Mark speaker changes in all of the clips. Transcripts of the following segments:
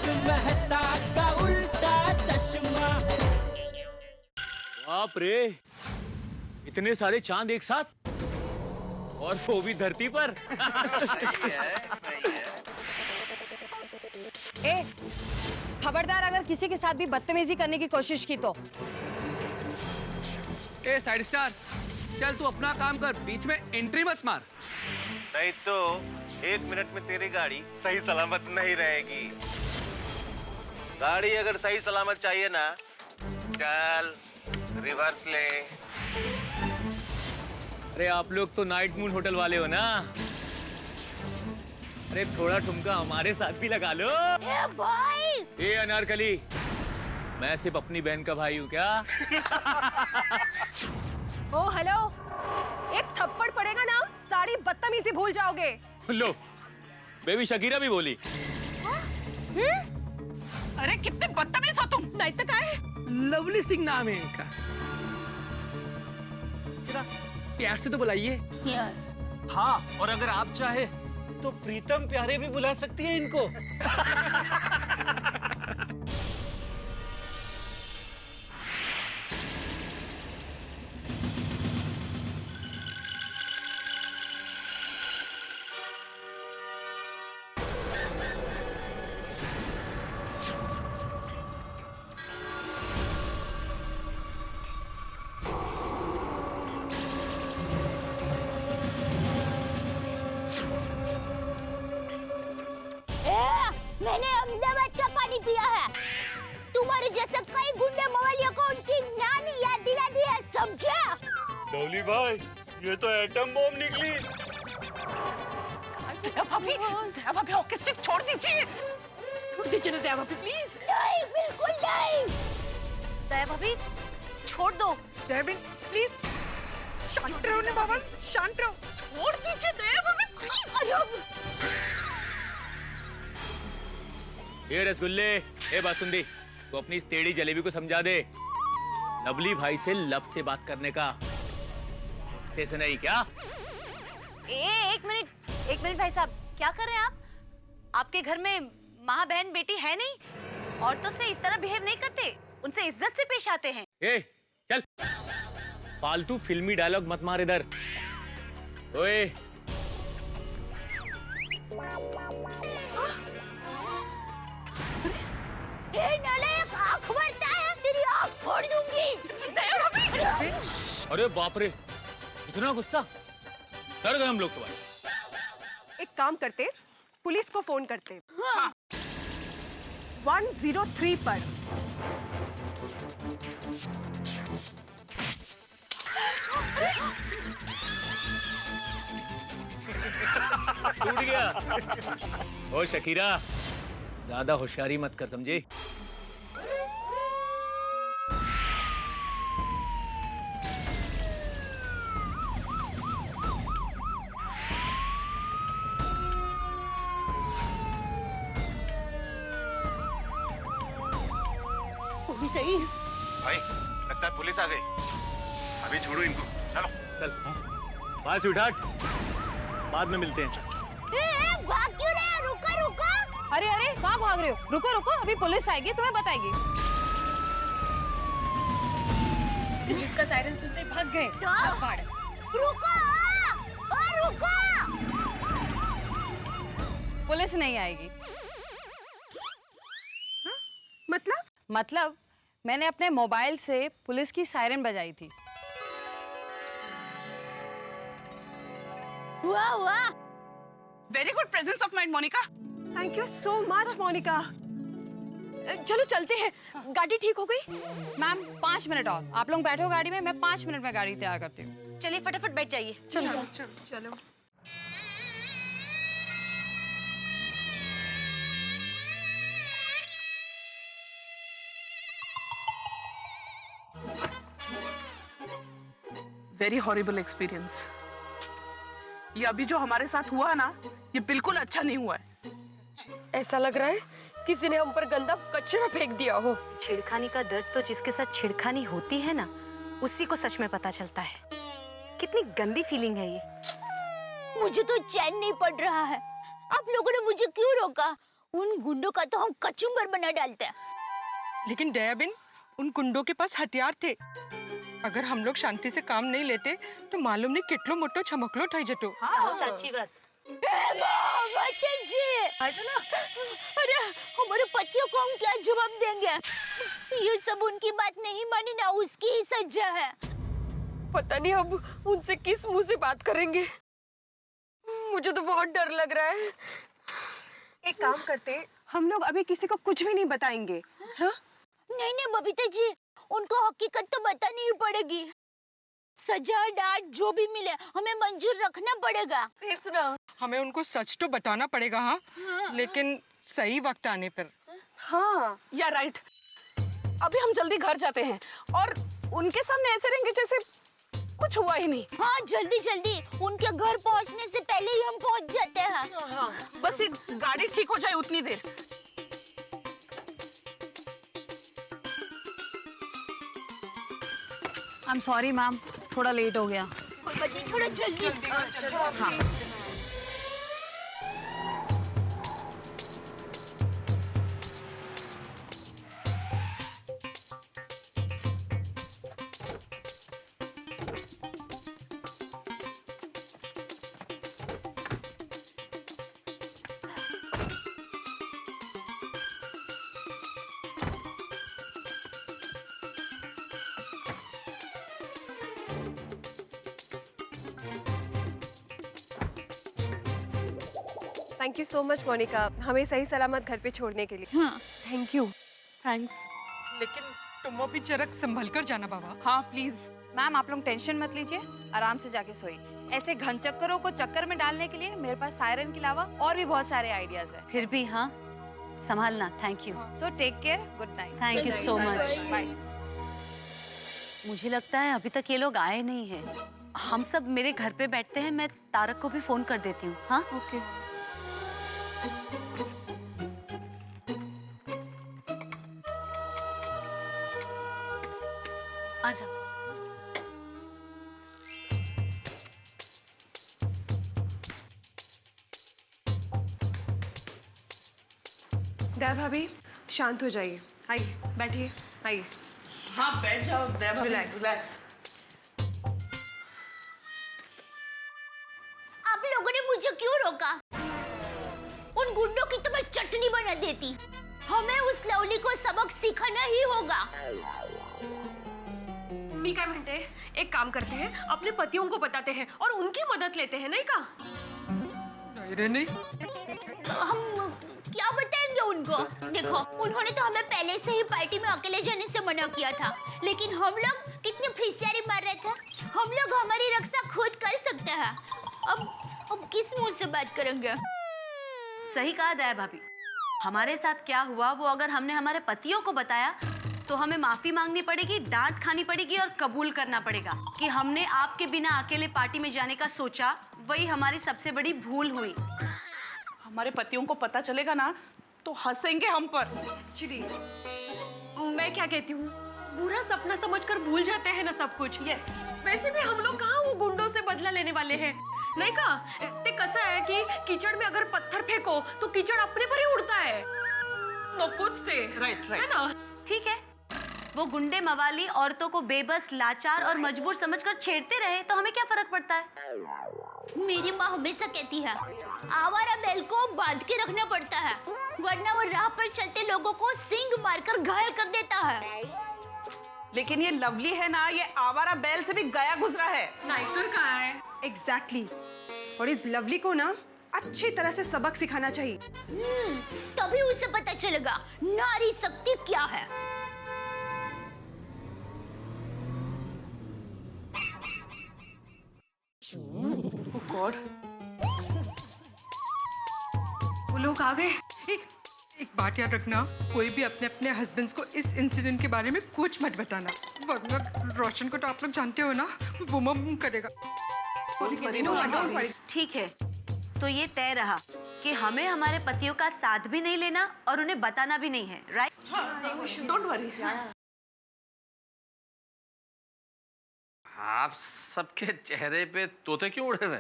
Speaker 1: मेहता का उल्टा चश्मा।
Speaker 2: बाप रे, इतने सारे चांद एक साथ, और वो भी धरती पर।
Speaker 3: सही है, सही है।
Speaker 4: ए, खबरदार अगर किसी के साथ भी बदतमीजी करने की कोशिश की तो।
Speaker 5: ए साइड स्टार, चल तू अपना काम कर, बीच में एंट्री मत मार।
Speaker 3: नहीं तो 1 मिनट में तेरी गाड़ी सही सलामत नहीं रहेगी। गाड़ी अगर सही सलामत चाहिए ना, चल रिवर्स ले।
Speaker 2: अरे आप लोग तो नाइट मून होटल वाले हो ना? अरे थोड़ा ठुमका हमारे साथ भी लगा लो।
Speaker 6: ए भाई!
Speaker 2: ए अनारकली, मैं सिर्फ अपनी बहन का भाई हूँ क्या?
Speaker 4: ओ हेलो, एक थप्पड़ पड़ेगा ना, सारी बदतमीजी भूल जाओगे।
Speaker 2: लो, बेबी शकीरा भी बोली।
Speaker 7: अरे कितने बदतमीज हो तुम।
Speaker 4: नहीं तो क्या है?
Speaker 5: लवली सिंह नाम है इनका। जरा प्यार से तो बुलाइए।
Speaker 1: हाँ, और अगर आप चाहे तो प्रीतम प्यारे भी बुला सकती है इनको।
Speaker 6: मैंने अहमदाबाद का पानी पिया है। तुम्हारे जैसे कई गुंडे मवालियों को उनकी नानी याद दिला दी है, समझा?
Speaker 1: डोली भाई, ये तो एटम बम निकली।
Speaker 7: दया भाभी हॉकी स्टिक छोड़ दीजिए। छोड़ दीजिए ना दया भाभी प्लीज।
Speaker 6: नहीं, बिल्कुल नहीं।
Speaker 4: दया भाभी, छोड़ दो।
Speaker 7: दया प्लीज शांत रहो ना बाबा, शांत रहो। छोड़ दीजिए दया भाभी प्लीज।
Speaker 2: ये रसगुल्ले, ए बासुंदी, तो अपनी इस टेढ़ी जलेबी को समझा दे, लवली भाई से लब से बात करने का से नहीं क्या?
Speaker 4: एक मिनट भाई साहब, क्या कर रहे हैं आप? आपके घर में माँ बहन बेटी है नहीं? औरतों से इस तरह बिहेव नहीं करते, उनसे इज्जत से पेश आते हैं।
Speaker 2: ए, चल, फालतू फिल्मी डायलॉग मत मार इधर। ओए,
Speaker 6: नालायक, आँख मरता है, तेरी आँख फोड़ दूंगी।
Speaker 7: दया भाभी।
Speaker 2: अरे बाप रे, इतना गुस्सा, डर गए हम लोग तुम्हारे।
Speaker 8: एक काम करते, पुलिस को फोन करते। हाँ। 103 पर।
Speaker 2: टूट गया। ओ शकीरा, ज्यादा होशियारी मत कर, समझे?
Speaker 6: भी सही।
Speaker 3: भाई, लगता है पुलिस आ गई। अभी छोड़ो इनको, चलो।
Speaker 2: चल, बाल से उठाट, बाद में मिलते हैं।
Speaker 6: भाग क्यों रहे हो? रुको रुको।
Speaker 4: अरे अरे, कहाँ भाग रहे हो? रुको रुको, अभी पुलिस आएगी, तुम्हें बताएगी। पुलिस का सायरन सुनते ही भाग गए।
Speaker 6: रुको, रुको।
Speaker 4: पुलिस नहीं आएगी। मतलब मैंने अपने मोबाइल से पुलिस की सायरन बजाई थी।
Speaker 6: वाह वाह,
Speaker 7: very good presence of mind Monica.
Speaker 8: Thank you so much Monica.
Speaker 4: चलो चलते हैं, गाड़ी ठीक हो गई? मैम 5 मिनट और, आप लोग बैठो गाड़ी में, मैं 5 मिनट में गाड़ी तैयार करती हूँ। चलिए फटाफट बैठ जाइए।
Speaker 8: चलो।
Speaker 7: Very horrible experience. ये अभी जो हमारे साथ हुआ ना, ये बिल्कुल अच्छा नहीं हुआ है।
Speaker 8: ऐसा लग रहा है किसी ने हम पर गंदा कचरा फेंक दिया हो।
Speaker 9: छेड़खानी का दर्द तो जिसके साथ छेड़खानी होती है ना, उसी को सच में पता चलता है। कितनी गंदी फीलिंग है ये।
Speaker 6: मुझे तो चैन नहीं पड़ रहा है। आप लोगों ने मुझे क्यों रोका? उन गुंडों का तो हम कचुम्बर बना डालते हैं।
Speaker 7: लेकिन दयाबिन, उन गुंडों के पास हथियार थे। अगर हम लोग शांति से काम नहीं लेते तो मालूम नहीं कितलो मोटो छमकलो ठाई जतो।
Speaker 9: सच्ची बात।
Speaker 6: अरे हमारे पतियों को हम क्या जवाब देंगे? ये सब उनकी बात नहीं मानी ना, उसकी ही सजा है।
Speaker 8: पता नहीं अब उनसे किस मुंह से बात करेंगे। मुझे तो बहुत डर लग रहा है।
Speaker 10: एक काम करते, हम लोग अभी किसी को कुछ भी नहीं बताएंगे। हाँ?
Speaker 6: नहीं नहीं बबीता जी, उनको हकीकत तो बतानी ही पड़ेगी। सजा डांट जो भी मिले हमें मंजूर रखना पड़ेगा।
Speaker 7: हमें उनको सच तो बताना पड़ेगा। हाँ, लेकिन सही वक्त आने पर।
Speaker 10: हाँ या राइट। अभी हम जल्दी घर जाते हैं और उनके सामने ऐसे रहेंगे जैसे कुछ हुआ ही नहीं।
Speaker 6: हाँ जल्दी जल्दी, उनके घर पहुंचने से पहले ही हम पहुंच जाते हैं।
Speaker 10: हाँ, बस ये गाड़ी ठीक हो जाए उतनी देर।
Speaker 9: आई एम सॉरी मैम, थोड़ा लेट हो गया।
Speaker 6: कोई बात नहीं, थोड़ा जल्दी।
Speaker 9: हाँ।
Speaker 10: Thank you so much Monica, हमें सही सलामत घर पे छोड़ने के लिए।
Speaker 6: हाँ।
Speaker 10: Thank you.
Speaker 7: थैंक्स। लेकिन तुम भी जरा संभल कर जाना बाबा।
Speaker 10: हाँ प्लीज।
Speaker 11: मैम आप लोग टेंशन मत लीजिए, आराम से जाके सोइए। ऐसे घन चक्करों को चक्कर में डालने के लिए मेरे पास सायरन के अलावा और भी बहुत सारे आइडियाज हैं।
Speaker 9: फिर भी हाँ, संभालना। Thank you.
Speaker 11: So take care, good night.
Speaker 9: Thank you so much.
Speaker 11: Bye.
Speaker 9: मुझे लगता है अभी तक ये लोग आए नहीं हैं। हम सब मेरे घर पे बैठते हैं, मैं तारक को भी फोन कर देती हूँ। हाँ
Speaker 10: ओके।
Speaker 9: आजा।
Speaker 10: दया भाभी शांत हो जाइए, आइए बैठिए, आइए।
Speaker 7: हाँ बैठ जाओ दया भाभी।
Speaker 10: रिलैक्स।
Speaker 6: आप लोगों ने मुझे क्यों रोका? उन गुंडों की तो मैं चटनी बना देती। हमें उस लवली को सबक सिखाना ही होगा।
Speaker 8: मी काय म्हणते, एक काम करते हैं, अपने पतियों को बताते हैं और उनकी मदद लेते हैं, नहीं का?
Speaker 7: नहीं रे नहीं।
Speaker 6: हम क्या बताएंगे उनको? देखो, उन्होंने तो हमें पहले से ही पार्टी में अकेले जाने से मना किया था, लेकिन हम लोग कितनी फिसियारी मार रहे थे। हम लोग हमारी रक्षा खुद कर सकते हैं। अब किस मुंह से बात करेंगे?
Speaker 9: सही कहा दया भाभी। हमारे साथ क्या हुआ वो अगर हमने हमारे पतियों को बताया तो हमें माफी मांगनी पड़ेगी, डांट खानी पड़ेगी और कबूल करना पड़ेगा कि हमने आपके बिना अकेले पार्टी में जाने का सोचा। वही हमारी सबसे बड़ी भूल हुई।
Speaker 10: हमारे पतियों को पता चलेगा ना तो हंसेंगे हम पर।
Speaker 8: चिड़ी, मैं क्या कहती हूँ, बुरा सपना समझकर भूल जाते हैं ना सब कुछ।
Speaker 10: यस।
Speaker 8: वैसे भी हम लोग कहाँ वो गुंडों से बदला लेने वाले हैं, नहीं का? ते कसं है कि कीचड़ में अगर पत्थर फेंको तो कीचड़ अपने पर ही उड़ता है। नकोच ते,
Speaker 10: राइट
Speaker 8: है ना?
Speaker 9: ठीक है, वो गुंडे मवाली औरतों को बेबस, लाचार और मजबूर समझकर छेड़ते रहे तो हमें क्या फर्क पड़ता है?
Speaker 6: मेरी माँ हमेशा कहती है, आवारा बैल को बांध के रखना पड़ता है, वरना वो राह पर चलते लोगों को सींग मारकर घायल कर देता है।
Speaker 10: लेकिन ये लवली है ना, ये आवारा बैल से भी गया गुजरा है।
Speaker 8: नाइटर कहाँ है?
Speaker 10: एग्जैक्टली। और इस लवली को ना अच्छी तरह से सबक सिखाना चाहिए।
Speaker 6: तभी उसे पता चलेगा नारी शक्ति क्या है।
Speaker 10: गॉड,
Speaker 8: वो लोग आ गए।
Speaker 7: एक बात याद रखना, कोई भी अपने अपने हस्बैंड्स को इस इंसिडेंट के बारे में कुछ मत बताना, वरना रोशन को तो आप लोग जानते हो ना, वो बम करेगा।
Speaker 9: ठीक है, तो ये तय रहा कि हमें हमारे पतियों का साथ भी नहीं लेना और उन्हें बताना भी नहीं है, राइट?
Speaker 10: Don't worry.
Speaker 5: आप सबके चेहरे पे तोते क्यों उड़े हुए?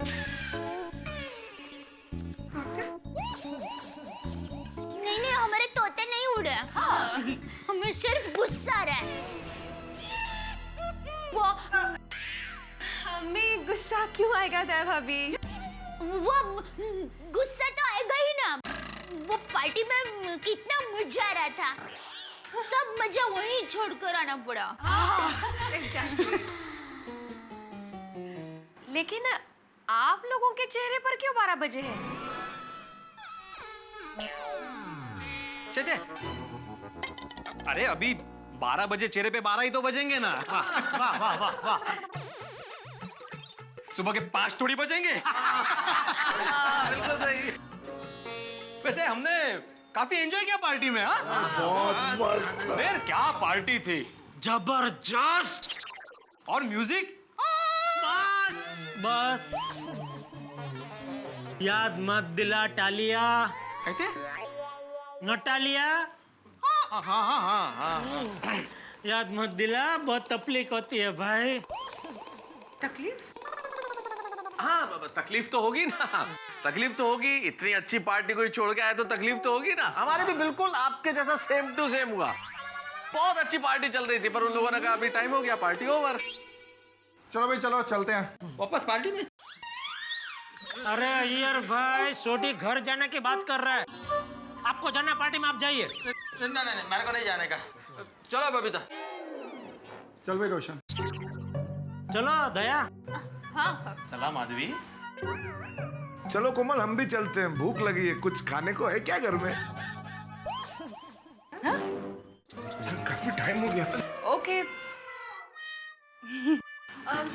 Speaker 6: मूड है। हाँ, हमें सिर्फ गुस्सा आ रहा है। वो
Speaker 4: हमें गुस्सा क्यों आएगा दया भाभी?
Speaker 6: वो गुस्सा तो आएगा ही ना। वो पार्टी में कितना मजा आ रहा था, सब मजा वहीं छोड़कर आना पड़ा।
Speaker 8: लेकिन आप लोगों के चेहरे पर क्यों 12 बजे है?
Speaker 5: चचे, अरे अभी 12 बजे चेहरे पे 12 ही तो बजेंगे ना। वाह वाह वाह वाह वाह। सुबह के 5 थोड़ी बजेंगे। बिल्कुल सही। वैसे हमने काफी एंजॉय किया पार्टी में। हाँ, बहुत फिर क्या पार्टी थी,
Speaker 1: जबरदस्त।
Speaker 5: और म्यूजिक।
Speaker 1: बस याद मत दिला टालिया।
Speaker 5: कहते
Speaker 1: नटालिया।
Speaker 5: हाँ हाँ हाँ हाँ।
Speaker 1: याद मत दिला, बहुत तकलीफ होती है भाई।
Speaker 7: तकलीफ?
Speaker 3: हाँ तकलीफ तो होगी ना, तकलीफ तो होगी। इतनी अच्छी पार्टी कोई छोड़ के आए तो तकलीफ तो होगी ना। हमारे भी बिल्कुल आपके जैसा सेम टू सेम हुआ। बहुत अच्छी पार्टी चल रही थी, पर उन लोगों ने कहा अभी टाइम हो गया, पार्टी ओवर।
Speaker 12: चलो भाई चलो चलते हैं
Speaker 5: वापस पार्टी में।
Speaker 1: अरे यार भाई, छोटी घर जाने की बात कर रहा है। आपको जाना पार्टी में, आप जाइए।
Speaker 5: नहीं नहीं नहीं, मेरे को नहीं जाने का। चलो बबीता।
Speaker 12: चल भाई रोशन।
Speaker 1: चलो दया।
Speaker 5: चला माधवी।
Speaker 12: चलो कोमल, हम भी चलते हैं, भूख लगी है, कुछ खाने को है क्या घर में? काफी टाइम हो गया।
Speaker 10: ओके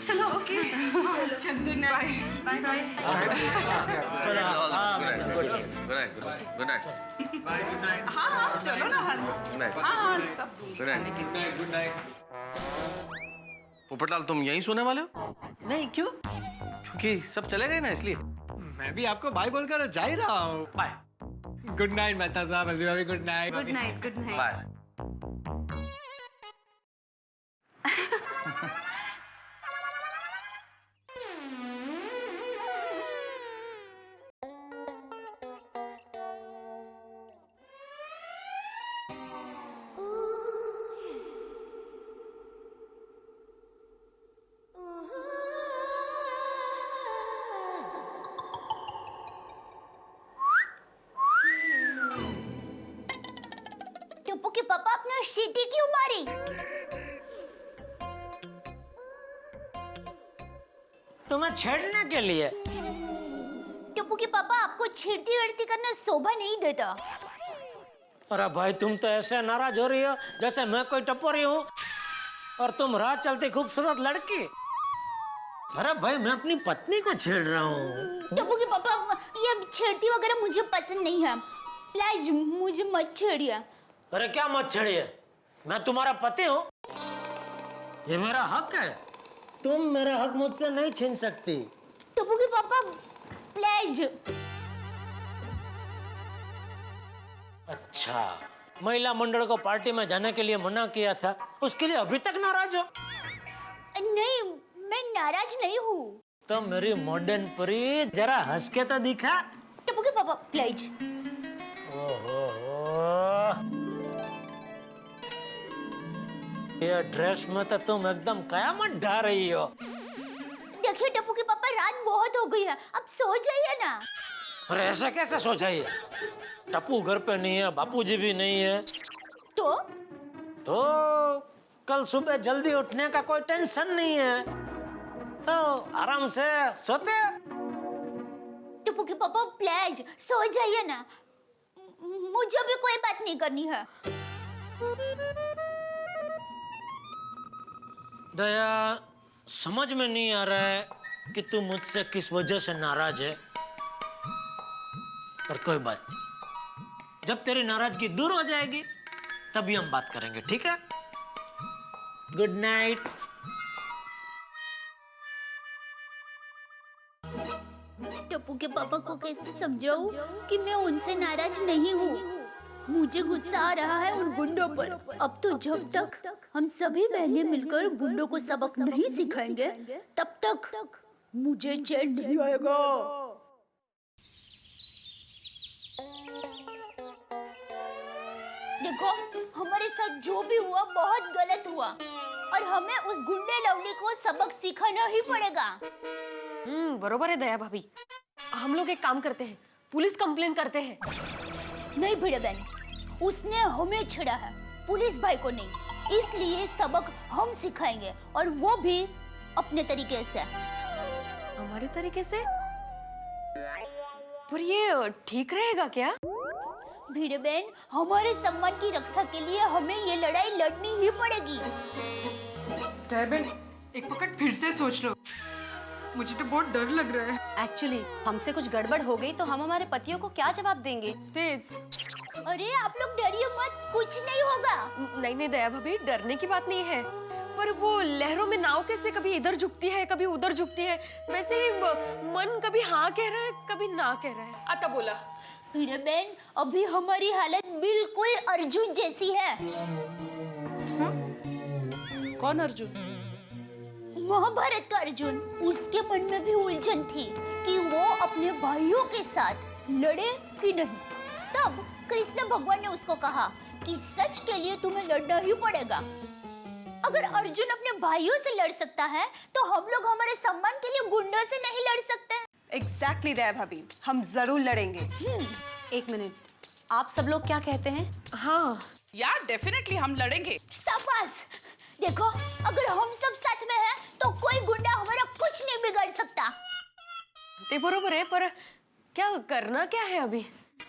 Speaker 10: चलो ओके चलो good night bye bye.
Speaker 3: Good night.
Speaker 10: हाँ चलो ना हंस। हाँ सब
Speaker 3: गुड नाइट। पोपटलाल, तुम यहीं सोने वाले हो?
Speaker 5: नहीं, क्यों?
Speaker 3: क्योंकि सब चले गए ना, इसलिए।
Speaker 5: मैं भी आपको बाय बोलकर जा ही रहा हूँ।
Speaker 3: बाय।
Speaker 5: गुड नाइट मेहता साहब, अजूबा भी good night.
Speaker 9: Good night, good night.
Speaker 3: Bye.
Speaker 6: Tappu के पापा अपने सीटी क्यों मारी?
Speaker 1: तुम्हें छेड़ने के लिए।
Speaker 6: टप्पू के पापा आपको छेड़ती वेड़ती करना शोभा नहीं देता।
Speaker 1: अरे भाई, तुम तो ऐसे नाराज हो रही हो जैसे मैं कोई टपोरी हूँ और तुम राह चलती खूबसूरत लड़की। अरे भाई, मैं अपनी पत्नी को छेड़ रहा हूँ।
Speaker 6: टप्पू के पापा, ये छेड़ती वगैरह मुझे पसंद नहीं है, प्लीज मुझे मत छेड़िए।
Speaker 1: अरे क्या मत छेड़िए, मैं तुम्हारा पति हूँ, ये मेरा हक है। तुम मेरा हक मुझसे नहीं छीन सकती।
Speaker 6: टप्पू के पापा प्लीज।
Speaker 1: अच्छा, महिला मंडल को पार्टी में जाने के लिए मना किया था, उसके लिए अभी तक नाराज हो?
Speaker 6: नहीं, मैं नाराज नहीं हूँ।
Speaker 1: तो मेरी मॉडर्न परी, जरा हंस के तो दिखा।
Speaker 6: टप्पू के पापा प्लीज।
Speaker 1: ओहो, ये ड्रेस में तो तुम एकदम कयामत ढा रही हो।
Speaker 6: देखिए टप्पू के पापा, रात बहुत हो गई है, अब सो जाइए ना।
Speaker 1: अरे ऐसे कैसे सो जाइए? टप्पू घर पे नहीं है, बापूजी भी नहीं है,
Speaker 6: तो
Speaker 1: कल सुबह जल्दी उठने का कोई टेंशन नहीं है, तो आराम से सोते।
Speaker 6: टप्पू के पापा प्लीज सो जाइए ना, मुझे भी कोई बात नहीं करनी है।
Speaker 1: दया, समझ में नहीं आ रहा है कि तू मुझसे किस वजह से नाराज है, पर कोई बात नहीं, जब तेरी नाराजगी दूर हो जाएगी तभी हम बात करेंगे, ठीक है? Good night.
Speaker 6: टप्पू के पापा को कैसे समझाऊं कि मैं उनसे नाराज नहीं हूँ। मुझे गुस्सा आ रहा है उन गुंडों पर। अब तो जब तक हम सभी बहनें मिलकर गुंडों को सबक नहीं सिखाएंगे, तब तक मुझे चैन नहीं आएगा। देखो, हमारे साथ जो भी हुआ बहुत गलत हुआ और हमें उस गुंडे लवली को सबक सिखाना ही पड़ेगा।
Speaker 8: बरोबर है दया भाभी। हम लोग एक काम करते हैं, पुलिस कंप्लेन करते हैं।
Speaker 6: नहीं भिड़े बहन, उसने हमें छेड़ा है, पुलिस भाई को नहीं। इसलिए सबक हम सिखाएंगे और वो भी अपने तरीके से।
Speaker 8: हमारे तरीके से? पर ये ठीक रहेगा क्या?
Speaker 6: भिड़े बहन, हमारे सम्मान की रक्षा के लिए हमें ये लड़ाई लड़नी ही पड़ेगी।
Speaker 7: बहन, एक वक्त फिर से सोच लो, मुझे तो बहुत डर लग रहा है।
Speaker 9: एक्चुअली हमसे कुछ गड़बड़ हो गई तो हम हमारे पतियों को क्या जवाब देंगे?
Speaker 8: तेज,
Speaker 6: अरे आप लोग डरिए मत, कुछ नहीं होगा।
Speaker 8: नहीं नहीं दया भाभी, डरने की बात नहीं है, पर वो लहरों में नाव कैसे कभी इधर झुकती है कभी उधर झुकती है, वैसे ही मन कभी हाँ कह रहा है कभी ना कह रहा है। आता बोला
Speaker 6: भिड़े बहन, अभी हमारी हालत बिल्कुल अर्जुन जैसी है।
Speaker 10: कौन अर्जुन?
Speaker 6: महाभारत का अर्जुन। उसके मन में भी उलझन थी कि वो अपने भाइयों के साथ लड़े कि नहीं। तब कृष्ण भगवान ने उसको कहा कि सच के लिए तुम्हें लड़ना ही पड़ेगा। अगर अर्जुन अपने भाइयों से लड़ सकता है तो हम लोग हमारे सम्मान के लिए गुंडों से नहीं लड़ सकते।
Speaker 10: एग्जैक्टली दया भाभी, हम जरूर लड़ेंगे।
Speaker 9: एक मिनट, आप सब लोग क्या कहते हैं?
Speaker 8: हाँ
Speaker 10: यार, डेफिनेटली हम लड़ेंगे।
Speaker 6: शाबाश। देखो, अगर हम सब साथ में हैं तो कोई गुंडा हमारा कुछ नहीं बिगाड़ सकता।
Speaker 8: ते बरोबर है, पर क्या करना क्या है अभी?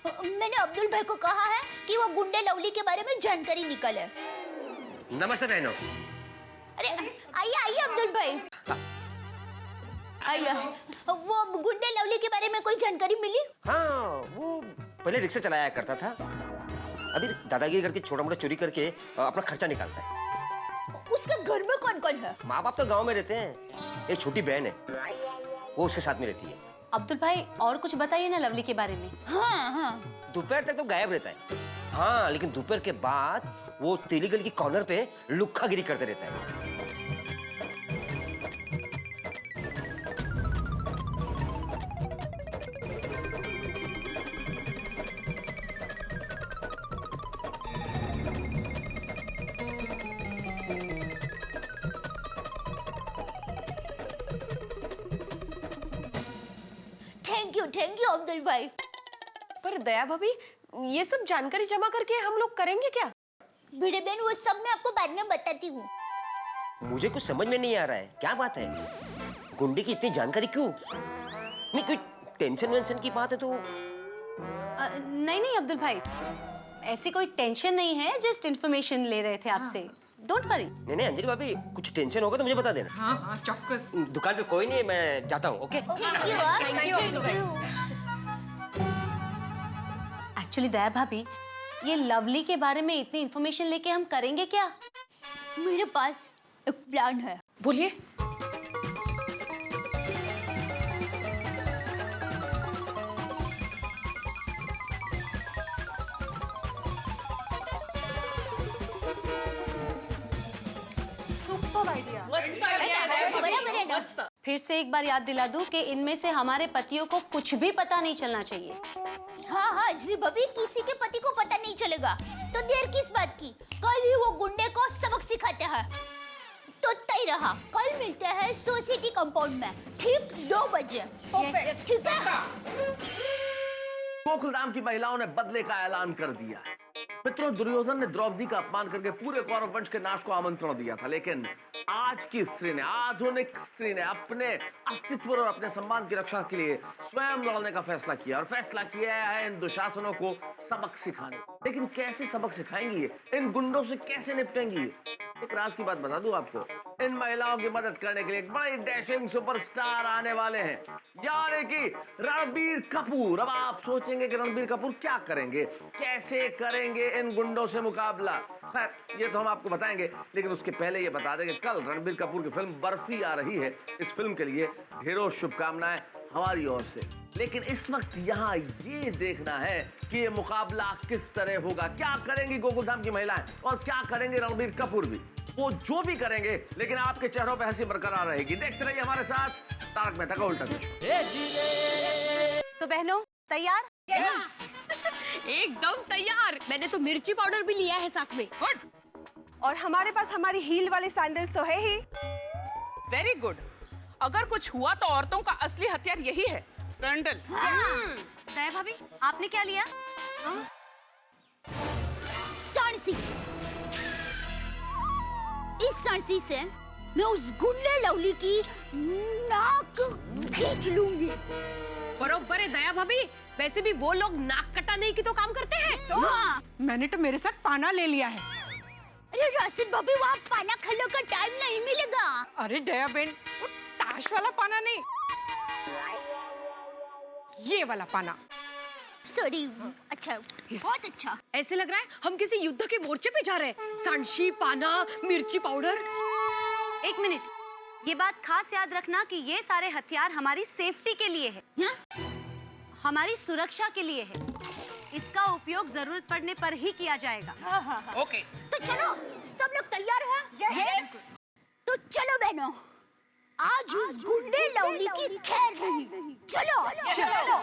Speaker 6: मैंने अब्दुल भाई को कहा है कि वो गुंडे लवली के बारे में जानकारी निकाले।
Speaker 13: नमस्ते बहनों।
Speaker 6: अरे आइए आइए अब्दुल भाई, आइए। वो गुंडे लवली के बारे में कोई जानकारी मिली?
Speaker 13: हाँ, वो पहले रिक्शा चलाया करता था, अभी दादागिरी करके छोटा मोटा चोरी करके अपना खर्चा निकालता है।
Speaker 6: उसके घर में कौन कौन है?
Speaker 13: माँ बाप तो गांव में रहते हैं, एक छोटी बहन है, वो उसके साथ में रहती है।
Speaker 9: अब्दुल भाई, और कुछ बताइए ना लवली के बारे में।
Speaker 6: हाँ,
Speaker 13: दोपहर तक तो गायब रहता है। हाँ, लेकिन दोपहर के बाद वो तेलीगल की कॉर्नर पे लुक्खागिरी करते रहता है।
Speaker 6: थैंक यू अब्दुल भाई।
Speaker 8: पर दया भाभी, ये सब जानकारी जमा करके हम लोग करेंगे क्या?
Speaker 6: भिड़े बहन, वो सब मैं आपको बाद में बताती हूँ।
Speaker 13: मुझे कुछ समझ में नहीं आ रहा है, क्या बात है? गुंडे की इतनी जानकारी क्यों? नहीं, कोई टेंशन वेंशन की बात है तो?
Speaker 9: नहीं नहीं अब्दुल भाई, ऐसी कोई टेंशन नहीं है, जस्ट इन्फॉर्मेशन ले रहे थे आपसे। Don't worry.
Speaker 13: नहीं नहीं अंजलि भाभी, कुछ टेंशन होगा तो मुझे बता देना।
Speaker 7: हाँ हाँ चौक्कस।
Speaker 13: दुकान पे कोई नहीं है, मैं जाता हूँ। ओके,
Speaker 6: थैंक यू अब्दुल भाई।
Speaker 9: एक्चुअली दया भाभी, ये लवली के बारे में इतनी इन्फॉर्मेशन लेके हम करेंगे क्या?
Speaker 6: मेरे पास एक प्लान है।
Speaker 10: बोलिए।
Speaker 7: Super idea.
Speaker 6: बराबर है ना?
Speaker 9: फिर से एक बार याद दिला दूं कि इनमें से हमारे पतियों को कुछ भी पता नहीं चलना चाहिए।
Speaker 6: हाँ हाँ अंजलि भाभी, किसी के पति को पता नहीं चलेगा। तो देर किस बात की, कल ही वो गुंडे को सबक सिखाते हैं। तो तय रहा, कल मिलते हैं सोसाइटी कंपाउंड में, ठीक 2 बजे। ठीक है?
Speaker 3: गोकुलधाम की महिलाओं ने बदले का ऐलान कर दिया है। मित्रों, दुर्योधन ने द्रौपदी का अपमान करके पूरे कौरव वंश के नाश को आमंत्रण दिया था, लेकिन आज की स्त्री ने, आधुनिक स्त्री ने अपने अस्तित्व और अपने सम्मान की रक्षा के लिए स्वयं लड़ने का फैसला किया, और फैसला किया है इन दुशासनों को सबक सिखाने। लेकिन कैसे सबक सिखाएंगी, इन गुंडों से कैसे निपटेंगी? एक राज की बात बता दूं आपको, इन महिलाओं की मदद करने के लिए एक बड़े डैशिंग सुपरस्टार आने वाले हैं, यानी कि रणबीर कपूर। अब आप सोचेंगे कि रणबीर कपूर क्या करेंगे, कैसे करेंगे इन गुंडों से मुकाबला? खैर, ये तो हम आपको बताएंगे, लेकिन उसके पहले ये बता दें कि कल रणबीर कपूर की फिल्म बर्फी आ रही है। इस फिल्म के लिए ढेरों शुभकामनाएं हमारी ओर से। लेकिन इस वक्त यहाँ ये देखना है कि ये मुकाबला किस तरह होगा, क्या करेंगी गोकुलधाम की महिलाएं और क्या करेंगे रणबीर कपूर भी। वो जो भी करेंगे, लेकिन आपके चेहरों पर हंसी बरकरार रहेगी। देखते रहिए हमारे साथ तारक मेहता का उल्टा चश्मा।
Speaker 9: तो बहनों, तैयार?
Speaker 8: एकदम तैयार। मैंने तो मिर्ची पाउडर भी लिया है साथ में।
Speaker 10: गुड। और हमारे पास हमारी हील वाले सैंडल्स तो है ही। Very good. अगर कुछ हुआ तो औरतों का असली हथियार यही है, सैंडल।
Speaker 4: दया भाभी, आपने क्या लिया?
Speaker 6: सांसी। इस सांसी से मैं उस गुंडे लवली की नाक खींच लूंगी।
Speaker 8: बरोबर है दया भाभी। वैसे भी वो लोग नाक कटाने की तो काम करते हैं।
Speaker 6: हाँ।
Speaker 10: मैंने तो मेरे साथ पाना ले लिया है।
Speaker 6: अरे राशिद भाभी, वहाँ पाना खाने का टाइम नहीं मिलेगा।
Speaker 10: अरे दया बहन, वो ताश वाला पाना नहीं, ये वाला पाना।
Speaker 6: सॉरी। अच्छा, बहुत अच्छा।
Speaker 8: ऐसे लग रहा है हम किसी युद्ध के मोर्चे पे जा रहे हैं। सांशी, पाना, मिर्ची पाउडर।
Speaker 4: एक मिनट, ये बात खास याद रखना कि ये सारे हथियार हमारी सेफ्टी के लिए है, हमारी सुरक्षा के लिए है। इसका उपयोग जरूरत पड़ने पर ही किया जाएगा।
Speaker 10: ओके।
Speaker 6: तो चलो, सब लोग तैयार हैं? यस। तो चलो बहनों, आज उस गुंडे लवली की खैर नहीं। चलो चलो।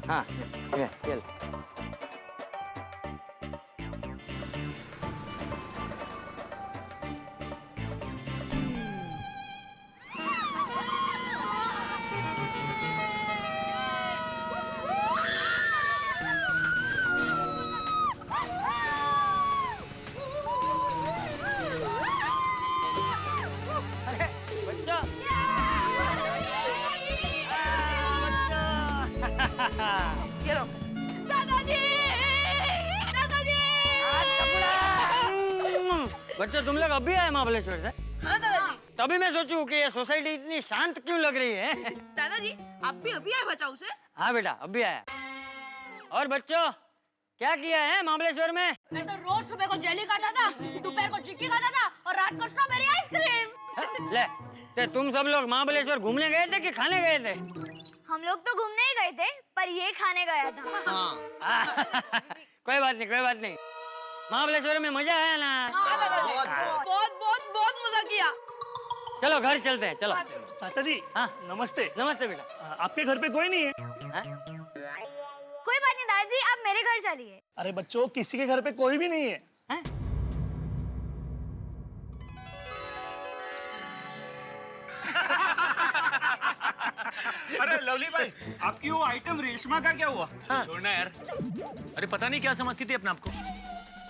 Speaker 14: हाँ, चल।
Speaker 10: ये लो।
Speaker 6: दादाजी! दादाजी!
Speaker 14: बच्चों, तुम लोग अभी आए महाबलेश्वर से?
Speaker 10: हाँ दादाजी।
Speaker 14: तभी मैं सोचूं कि ये सोसाइटी इतनी शांत क्यों लग रही है।
Speaker 10: दादाजी, आप भी अभी आए बचाओ से?
Speaker 14: हाँ बेटा, अभी आया। और बच्चों, क्या किया है महाबलेश्वर में?
Speaker 6: मैं तो रोज सुबह को जेली खाता था, दोपहर को चिक्की खाता था और रात को स्ट्रॉबेरी आइसक्रीम।
Speaker 14: ले, ते तुम सब लोग महाबलेश्वर घूमने गए थे कि खाने गए थे?
Speaker 6: हम लोग तो घूमने ही गए थे, पर ये खाने गया था।
Speaker 14: कोई बात नहीं, कोई बात नहीं। महाबलेश्वर में मजा आया ना?
Speaker 10: बहुत मजा किया।
Speaker 14: चलो घर चलते हैं, चलो।
Speaker 15: चाचा जी,
Speaker 14: हाँ
Speaker 15: नमस्ते।
Speaker 14: नमस्ते बेटा।
Speaker 15: आपके घर पे कोई नहीं है?
Speaker 6: कोई बात नहीं दादाजी, आप मेरे घर चलिए।
Speaker 15: अरे बच्चों, किसी के घर पे कोई भी नहीं है।
Speaker 2: अरे लवली भाई, आपकी वो आइटम रेशमा का क्या हुआ? छोड़ना यार। अरे पता नहीं क्या समझती थी अपने आप को।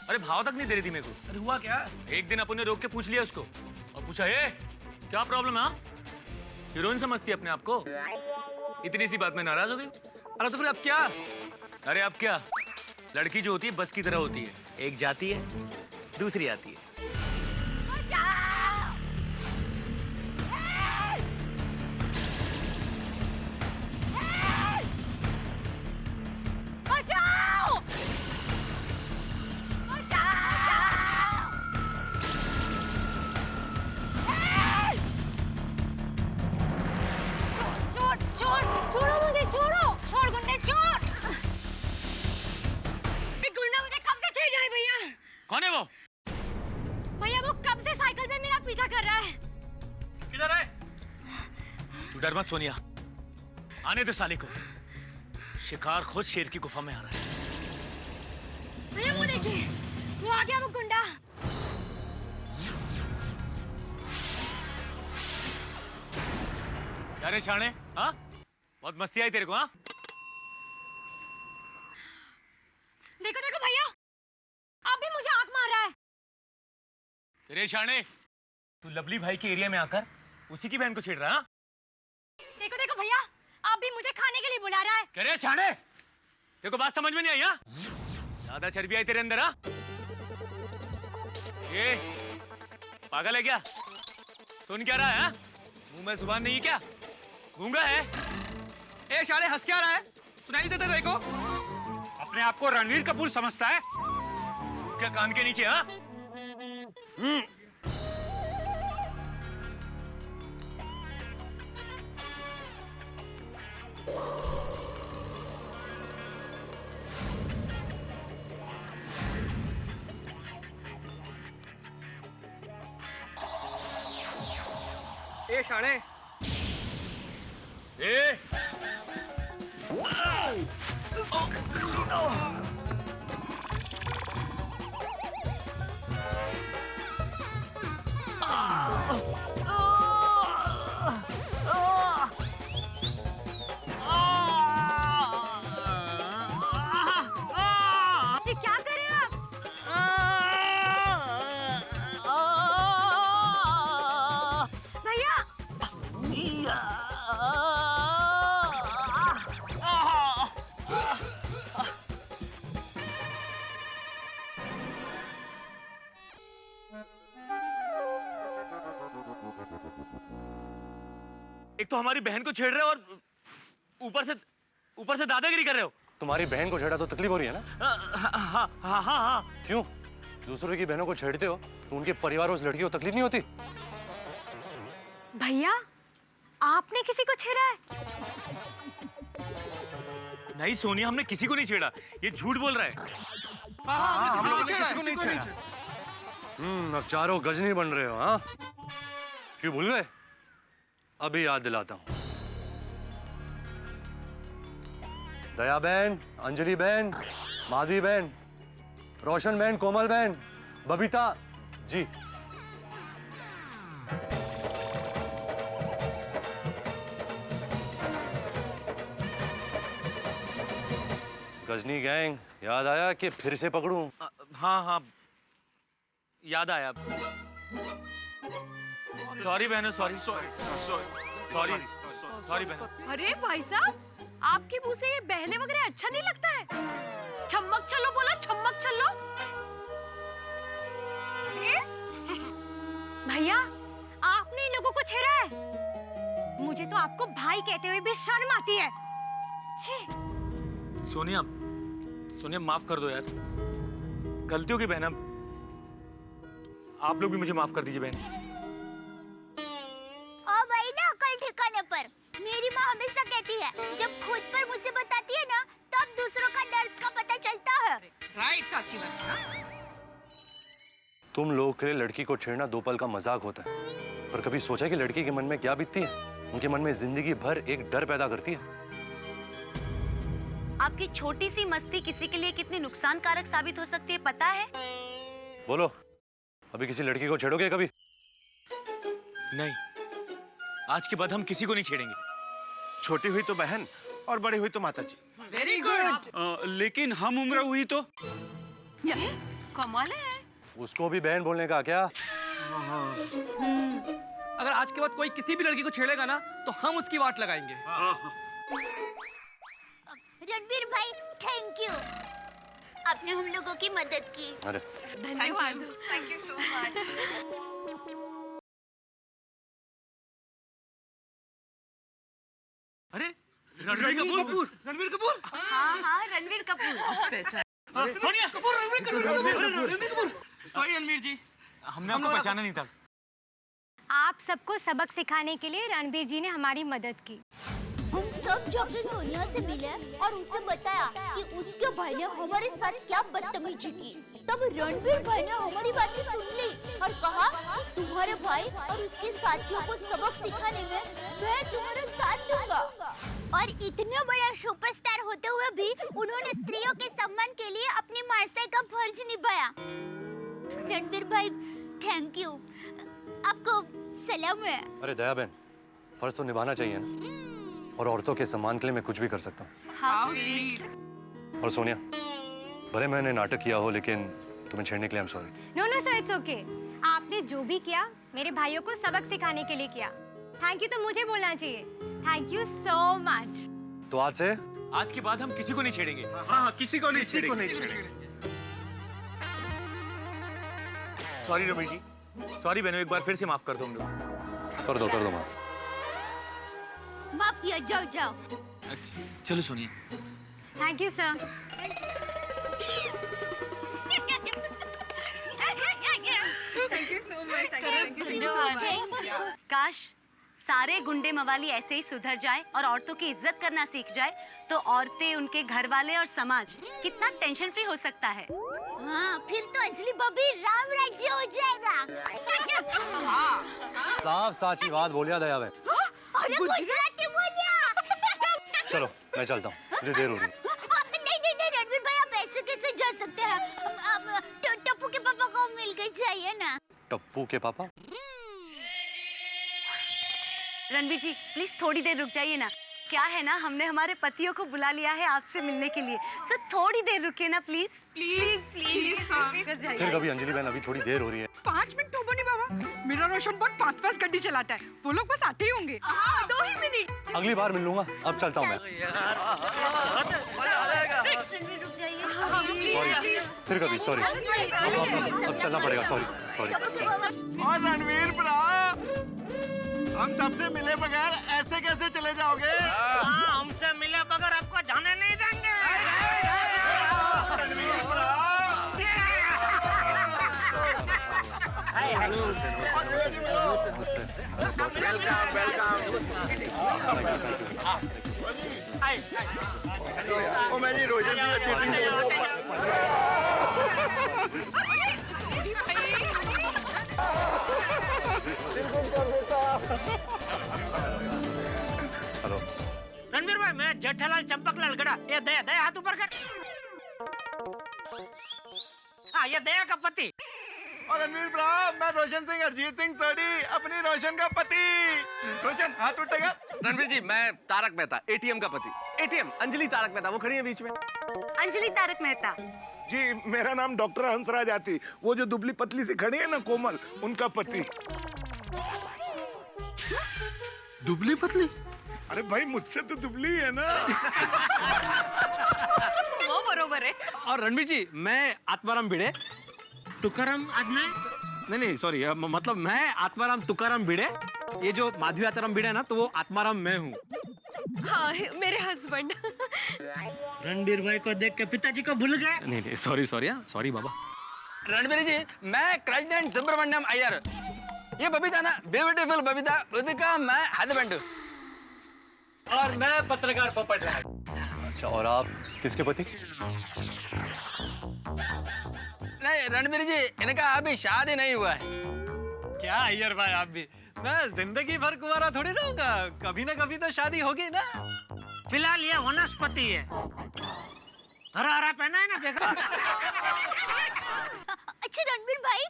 Speaker 2: अरे भाव तक नहीं दे रही थी मेरे को।
Speaker 15: अरे हुआ क्या?
Speaker 2: एक दिन अपन ने रोक के पूछ लिया उसको और पूछा, हे क्या प्रॉब्लम है? हीरोइन समझती है अपने आप को। इतनी सी बात में नाराज हो गई।
Speaker 5: अरे तो फिर अब क्या?
Speaker 2: अरे अब क्या, लड़की जो होती है बस की तरह होती है। एक जाती है, दूसरी आती है।
Speaker 6: बचाओ! छोड़ो मुझे, छोड़ गुंडे, छोड़। गुंडा मुझे कब से छेड़ रहा है भैया।
Speaker 2: कौन है वो?
Speaker 6: भैया वो कब से साइकिल पे मेरा पीछा कर रहा है।
Speaker 2: किधर है? तू डर मत सोनिया, आने दो साले को। शिकार खुद शेर की गुफा में आ रहा है।
Speaker 6: भैया वो देखिए, वो आ गया वो गुंडा।
Speaker 2: क्या रे शाणे, हाँ? बहुत मस्ती आई तेरे को, हाँ?
Speaker 6: देखो देखो भैया, अब भी मुझे आंख मार रहा है।
Speaker 2: तेरे शाणे, तू लवली भाई के एरिया में आकर उसी की बहन को छेड़ रहा है, हाँ?
Speaker 6: देखो देखो भैया, अब भी मुझे खाने के लिए बुला रहा है।
Speaker 2: क्या रे शाणे, तेरे को बात समझ में नहीं आई, हाँ? ज्यादा चर्बी आई तेरे अंदर, हाँ? ये पागल है क्या? सुन क्या रहा है, हाँ? मुंह में जुबान नहीं है क्या? गूंगा है?
Speaker 5: ए शाले, हंस क्या रहा है? सुनाई नहीं देता तेरे को?
Speaker 2: अपने आप को रणवीर कपूर समझता है क्या? कान के नीचे, हाँ?
Speaker 5: ए शाणे
Speaker 2: ए
Speaker 4: ये क्या कर रहे हो आप? भैया
Speaker 2: एक तो हमारी बहन को छेड़ रहे हो और ऊपर से दादागिरी कर रहे हो।
Speaker 5: तुम्हारी बहन को छेड़ा तो तकलीफ हो रही है ना?
Speaker 2: हाँ हाँ हाँ।
Speaker 5: क्यों? दूसरों की बहनों को छेड़ते हो तो उनके परिवार और उस लड़की को तकलीफ नहीं होती?
Speaker 4: भैया आपने किसी को छेड़ा है?
Speaker 2: नहीं सोनिया, हमने किसी को नहीं छेड़ा, ये झूठ बोल रहा है।
Speaker 5: हम लोगों ने किसी को नहीं छेड़ा। अब चारों गजनी बन रहे हो, हाँ? क्यों भूल गए? अभी याद दिलाता हूँ। दया बहन, अंजलि बहन, माधवी बहन, रोशन बहन, कोमल बहन, बबीता जी। गजनी गैंग याद आया कि फिर से पकड़ूं?
Speaker 2: हाँ हाँ याद आया। सॉरी बहनों, सॉरी बहनों।
Speaker 8: अरे भाई साहब, आपके मुंह से ये बहने वगैरह अच्छा नहीं लगता है। छम्मक चलो बोलो, छम्मक चलो।
Speaker 4: भैया आपने इन लोगों को छेड़ा है? मुझे तो आपको भाई कहते हुए भी शर्म आती है। छी।
Speaker 2: सोनिया माफ कर दो यार, गलती होगी बहन। आप लोग भी मुझे माफ कर दीजिए बहन।
Speaker 6: ओ भाई ना अकल ठिकाने पर। मेरी माँ हमेशा कहती है जब खुद पर मुसीबत आती है ना तब दूसरों का दर्द का पता चलता है।
Speaker 10: राइट, सच्ची बात।
Speaker 5: तुम लोग के लिए लड़की को छेड़ना दो पल का मजाक होता है, पर कभी सोचा कि लड़की के मन में क्या बीतती है? उनके मन में जिंदगी भर एक डर पैदा करती है।
Speaker 9: आपकी छोटी सी मस्ती किसी के लिए कितनी नुकसानकारक साबित हो सकती है पता है?
Speaker 5: बोलो, अभी किसी लड़की को छेड़ोगे कभी?
Speaker 2: नहीं, आज के बाद हम किसी को नहीं छेड़ेंगे।
Speaker 12: छोटी हुई तो बहन और बड़ी हुई तो माता जी।
Speaker 10: Very good.
Speaker 2: लेकिन हम उम्र हुई तो?
Speaker 8: कमाल है।
Speaker 5: उसको भी बहन बोलने का क्या? अगर आज के बाद कोई किसी भी लड़की को छेड़ेगा ना तो हम उसकी वाट लगाएंगे।
Speaker 6: रणवीर भाई थैंक यू, आपने हम लोगों की मदद की।
Speaker 5: अरे
Speaker 8: धन्यवाद।
Speaker 10: Thank you so much.
Speaker 2: अरे रणवीर कपूर।
Speaker 9: हाँ रणवीर कपूर।
Speaker 2: सोनिया कपूर, रणवीर कपूर। सॉरी रणवीर जी, हमने आपको पहचाना नहीं था।
Speaker 4: आप सबको सबक सिखाने के लिए रणबीर जी ने हमारी मदद की।
Speaker 6: हम सब जाके सोनिया से मिले और उसे बताया कि उसके भाई ने हमारे साथ क्या बदतमीजी की। तब रणवीर भाई ने हमारी बातें सुन ली और कहा तुम्हारे भाई और उसके साथियों को सबक सिखाने में मैं तुम्हारा साथ दूंगा। और इतना बड़ा सुपरस्टार होते हुए भी उन्होंने स्त्रियों के सम्मान के लिए अपनी मार्साई का फर्ज निभाया। रणवीर भाई थैंक यू, आपको सलाम है।
Speaker 5: अरे दया बहन, फर्ज तो निभाना चाहिए ना, और औरतों के सम्मान के लिए मैं कुछ भी कर सकता हूँ। और सोनिया, भले मैंने नाटक किया हो लेकिन तुम्हें छेड़ने के लिए I'm sorry।
Speaker 4: No sir, it's okay. आपने जो भी किया मेरे भाइयों को सबक सिखाने के लिए किया। थैंक यू तो मुझे बोलना चाहिए। Thank you so much.
Speaker 5: तो
Speaker 2: आज के बाद हम किसी को नहीं छेड़ेंगे। हाँ, किसी को नहीं छेड़ेंगे। सॉरी रमेश जी, सॉरी बहनों, एक बार फिर से माफ कर दो हम लोग।
Speaker 5: कर दो माफ।
Speaker 6: माफ किया, जाओ।
Speaker 2: अच्छा चलो Sonia.
Speaker 4: Thank you sir.
Speaker 10: Thank you so much.
Speaker 9: काश सारे गुंडे मवाली ऐसे ही सुधर जाएं और औरतों की इज्जत करना सीख जाए तो औरतें, उनके घर वाले और समाज कितना टेंशन फ्री हो सकता है।
Speaker 6: हाँ, फिर तो अंजलि भाभी राम राज्य हो जाएगा।
Speaker 5: साफ साची बात बोलिया दया बहन।
Speaker 6: अरे गुजराती बोलिया।
Speaker 5: चलो मैं चलता हूँ, मुझे देर हो रही है।
Speaker 6: नहीं रणवीर भाई, आप ऐसे कैसे जा सकते हैं? अब टप्पू के पापा को मिल गई चाहिए ना।
Speaker 5: टप्पू के पापा?
Speaker 9: रणबीर जी प्लीज थोड़ी देर रुक जाइए ना। क्या है ना, हमने हमारे पतियों को बुला लिया है आपसे मिलने के लिए, सर थोड़ी देर रुकिए ना प्लीज।
Speaker 7: प्लीज
Speaker 5: फिर कभी अंजलि बहन, अभी थोड़ी देर हो रही है।
Speaker 7: 5 मिनट तो बोनी बाबा, मेरा रोशन बहुत फास्ट गाड़ी चलाता है, वो लोग बस आते ही होंगे। 2 ही मिनट।
Speaker 5: अगली बार मिल लूंगा, अब चलता हूँ मैं। सॉरी, फिर कभी सॉरी, अब चलना पड़ेगा, सॉरी।
Speaker 16: और रणवीर ब्रा, हम सबसे मिले बगैर ऐसे कैसे चले जाओगे?
Speaker 1: हाँ, हमसे मिले बगैर आपको जाने नहीं देंगे।
Speaker 16: ओ मेरी रोशन की अच्छी
Speaker 5: हेलो
Speaker 1: रणवीर भाई, मैं जेठालाल चंपकलाल गड़ा, ये दया दया हाथ ऊपर कर। हाँ, ये दया का पति।
Speaker 16: और रणवीर ब्रा, मैं रोशन सिंह अरिजीत सिंह सोडी, अपनी रोशन का पति। रोशन हाथ उठेगा।
Speaker 3: रणवीर जी, मैं तारक मेहता, एटीएम का पति। एटीएम अंजलि तारक मेहता, वो खड़ी है बीच में।
Speaker 9: अंजलि तारक मेहता
Speaker 12: जी, मेरा नाम डॉक्टर हंसराज आती, वो जो दुबली पतली सी खड़ी है ना कोमल, उनका पति।
Speaker 16: दुबली पतली?
Speaker 12: अरे भाई, मुझसे तो दुबली है ना।
Speaker 8: वो बरोबर है।
Speaker 3: और रणवीर जी, मैं आत्माराम भिड़े।
Speaker 1: तुकाराम आदमी?
Speaker 3: नहीं सॉरी, मतलब मैं आत्माराम तुकाराम भिड़े। ये जो माधवी आत्माराम भिड़े है ना, तो वो आत्माराम मैं हूँ।
Speaker 8: हाँ, मेरे हस्बैंड।
Speaker 1: रणबीर भाई को देख के पिताजी को भूल गए।
Speaker 3: नहीं सॉरी बाबा।
Speaker 16: रणवीर जी, मैं प्रेसिडेंट सुब्रमण्यम अय्यर, ये बबीता ना, ब्यूटीफुल बबीता, उसका मैं हस्बैंड।
Speaker 3: और मैं पत्रकार पोपट राय।
Speaker 5: अच्छा, और आप किसके पति?
Speaker 16: नहीं रणवीर जी, इनका अभी शादी नहीं हुआ है।
Speaker 15: क्या अय्यर भाई, आप भी? मैं जिंदगी भर कुंवारा थोड़ी रहूंगा, कभी ना कभी तो शादी होगी ना।
Speaker 1: फिलहाल ये वनस्पति है, हरा हरा पहना है ना, देखो।
Speaker 6: अच्छा रणवीर भाई,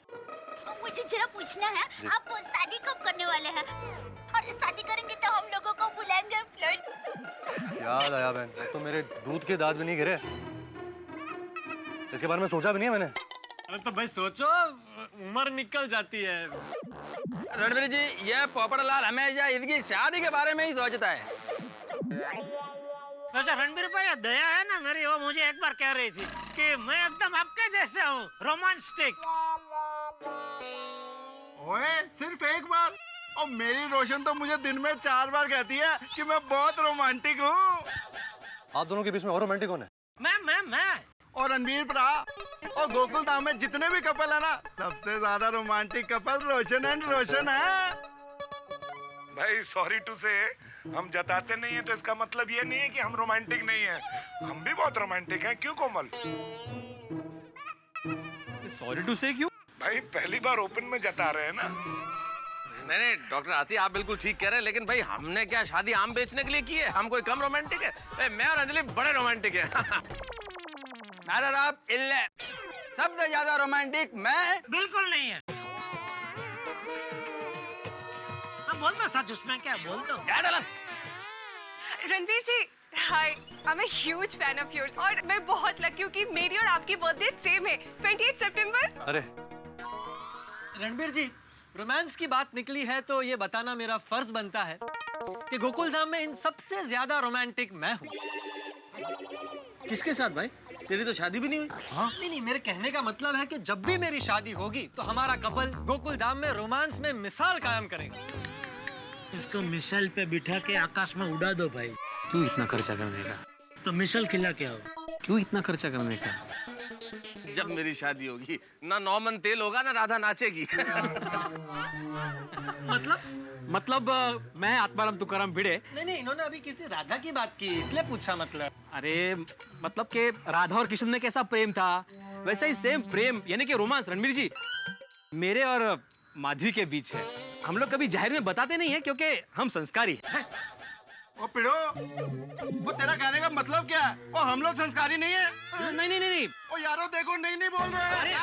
Speaker 6: मुझे जरा पूछना है, आप शादी कब करने वाले हैं? और शादी करेंगे तो हम लोगों को बुलाएंगे फ्लर्ट।
Speaker 5: याद आया बहन, अब तो मेरे दूध के दांत भी नहीं गिरे। इसके बारे में सोचा भी नहीं है मैंने।
Speaker 15: अरे तो भाई सोचो, उम्र निकल जाती है।
Speaker 16: रणवीर जी, ये पोपटलाल हमेशा इसकी शादी के बारे में ही सोचता है।
Speaker 1: वैसे रणबीर भाई, दया है ना मेरी, वो मुझे एक बार कह रही थी कि मैं एकदम आपके जैसा हूँ, रोमांटिक।
Speaker 16: ओए, सिर्फ एक बार? और मेरी रोशन तो मुझे दिन में 4 बार कहती है कि मैं बहुत रोमांटिक हूँ।
Speaker 5: आप दोनों के बीच में और रोमांटिक कौन है?
Speaker 1: मैं।
Speaker 16: और रणवीर ब्रा, और गोकुल धाम में जितने भी कपल है ना, सबसे ज्यादा रोमांटिक कपल रोशन एंड रोशन है।
Speaker 12: भाई सॉरी टू से, हम जताते नहीं है तो इसका मतलब ये नहीं है कि हम रोमांटिक नहीं है, हम भी बहुत रोमांटिक हैं। क्यों कोमल?
Speaker 3: सॉरी टू से क्यों?
Speaker 12: भाई पहली बार ओपन में जता रहे हैं ना।
Speaker 3: नहीं डॉक्टर आती, आप बिल्कुल ठीक कह रहे हैं, लेकिन भाई हमने क्या शादी आम बेचने के लिए की है? हम कोई कम रोमांटिक है? भाई मैं और अंजलि बड़े रोमांटिक है।
Speaker 16: दादा साहब, इल्ले सबसे ज्यादा रोमांटिक मैं
Speaker 1: बिल्कुल नहीं है। बोल दो सच, उसमें क्या बोल दो।
Speaker 8: Ranveer ji, hi, I am a huge fan of yours, और मैं बहुत लकी हूँ कि मेरी और आपकी बर्थडे सेम है, 28 सितंबर।
Speaker 5: अरे
Speaker 15: रणबीर जी, रोमांस की बात निकली है तो ये बताना मेरा फर्ज बनता है कि गोकुल धाम में इन सबसे ज्यादा रोमांटिक मैं हूँ।
Speaker 3: किसके साथ भाई? तेरी तो शादी भी नहीं हुई।
Speaker 15: हाँ? नहीं, मेरे कहने का मतलब है कि जब भी मेरी शादी होगी तो हमारा कपल गोकुल धाम में रोमांस में मिसाल कायम करेगा।
Speaker 1: इसको मिसाइल पे बिठा के आकाश में उड़ा दो भाई।
Speaker 3: क्यों इतना खर्चा करने का?
Speaker 1: तो मिसाइल खिला के आओ।
Speaker 3: क्यों इतना खर्चा करने का? जब मेरी शादी होगी ना 9 मन तेल होगा ना राधा नाचेगी। मतलब मैं आत्माराम तुकाराम भिड़े।
Speaker 15: नहीं, इन्होंने अभी किसी राधा की बात की, इसलिए पूछा। मतलब
Speaker 3: अरे मतलब कि राधा और किशन में कैसा प्रेम था, वैसा ही सेम प्रेम, यानी कि रोमांस रणवीर जी
Speaker 15: मेरे और माधवी के बीच है। हम लोग कभी जाहिर में बताते नहीं है क्योंकि हम संस्कारी हैं।
Speaker 16: ओ पिड़ो, वो तेरा कहने का मतलब क्या है? ओ हम लोग संस्कारी नहीं है?
Speaker 15: नहीं नहीं नहीं नहीं।
Speaker 16: ओ यारो देखो, नहीं बोल रहे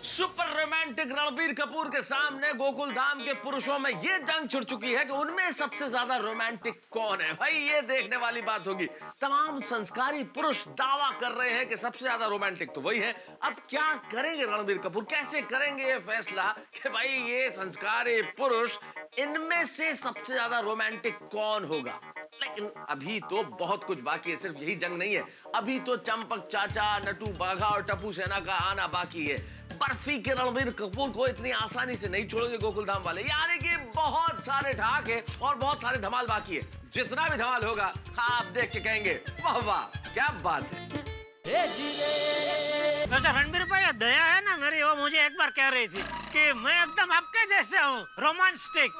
Speaker 3: सुपर रोमांटिक रणबीर कपूर के सामने गोकुल धाम के पुरुषों में ये जंग छिड़ चुकी है कि उनमें सबसे ज्यादा रोमांटिक कौन है। भाई ये देखने वाली बात होगी। तमाम संस्कारी पुरुष दावा कर रहे हैं कि सबसे ज्यादा रोमांटिक तो वही है। अब क्या करेंगे रणबीर कपूर, कैसे करेंगे ये फैसला कि भाई ये संस्कारी पुरुष इनमें से सबसे ज्यादा रोमांटिक कौन होगा। लेकिन अभी तो बहुत कुछ बाकी है, सिर्फ यही जंग नहीं है। अभी तो चंपक चाचा, नटू बाघा और टप्पू सेना का आना बाकी है। बर्फी के रणबीर कपूर को इतनी आसानी से नहीं छोड़ेंगे गोकुल धाम वाले। यानी कि बहुत सारे ढाक है और बहुत सारे धमाल बाकी है। जितना भी धमाल होगा आप देख के कहेंगे वाह वाह क्या बात है।
Speaker 1: वैसे रणबीर भाई दया है ना मेरी, वो मुझे एक बार कह रही थी कि मैं एकदम आपके जैसा हूँ, रोमांटिक।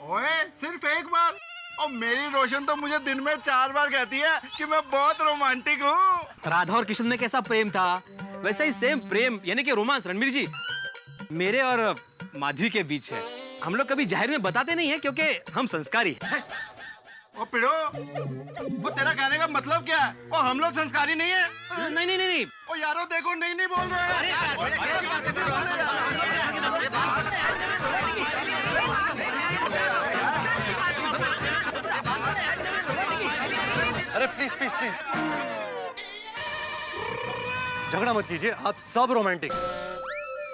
Speaker 16: ओए सिर्फ एक बार? और मेरी रोशन तो मुझे दिन में 4 बार कहती है कि मैं बहुत रोमांटिक हूँ।
Speaker 15: राधा और किशन में कैसा प्रेम था, वैसा ही सेम प्रेम यानी कि रोमांस रणबीर जी मेरे और माधवी के बीच है। हम लोग कभी जाहिर में बताते नहीं है क्योंकि हम संस्कारी हैं।
Speaker 16: ओ पिड़ो, वो तेरा कहने का मतलब क्या है? ओ हम लोग संस्कारी नहीं है?
Speaker 15: नहीं नहीं नहीं।
Speaker 16: ओ यारो देखो, नहीं बोल रहे
Speaker 5: अरे प्लीज प्लीज प्लीज, झगड़ा मत कीजिए। आप सब रोमांटिक,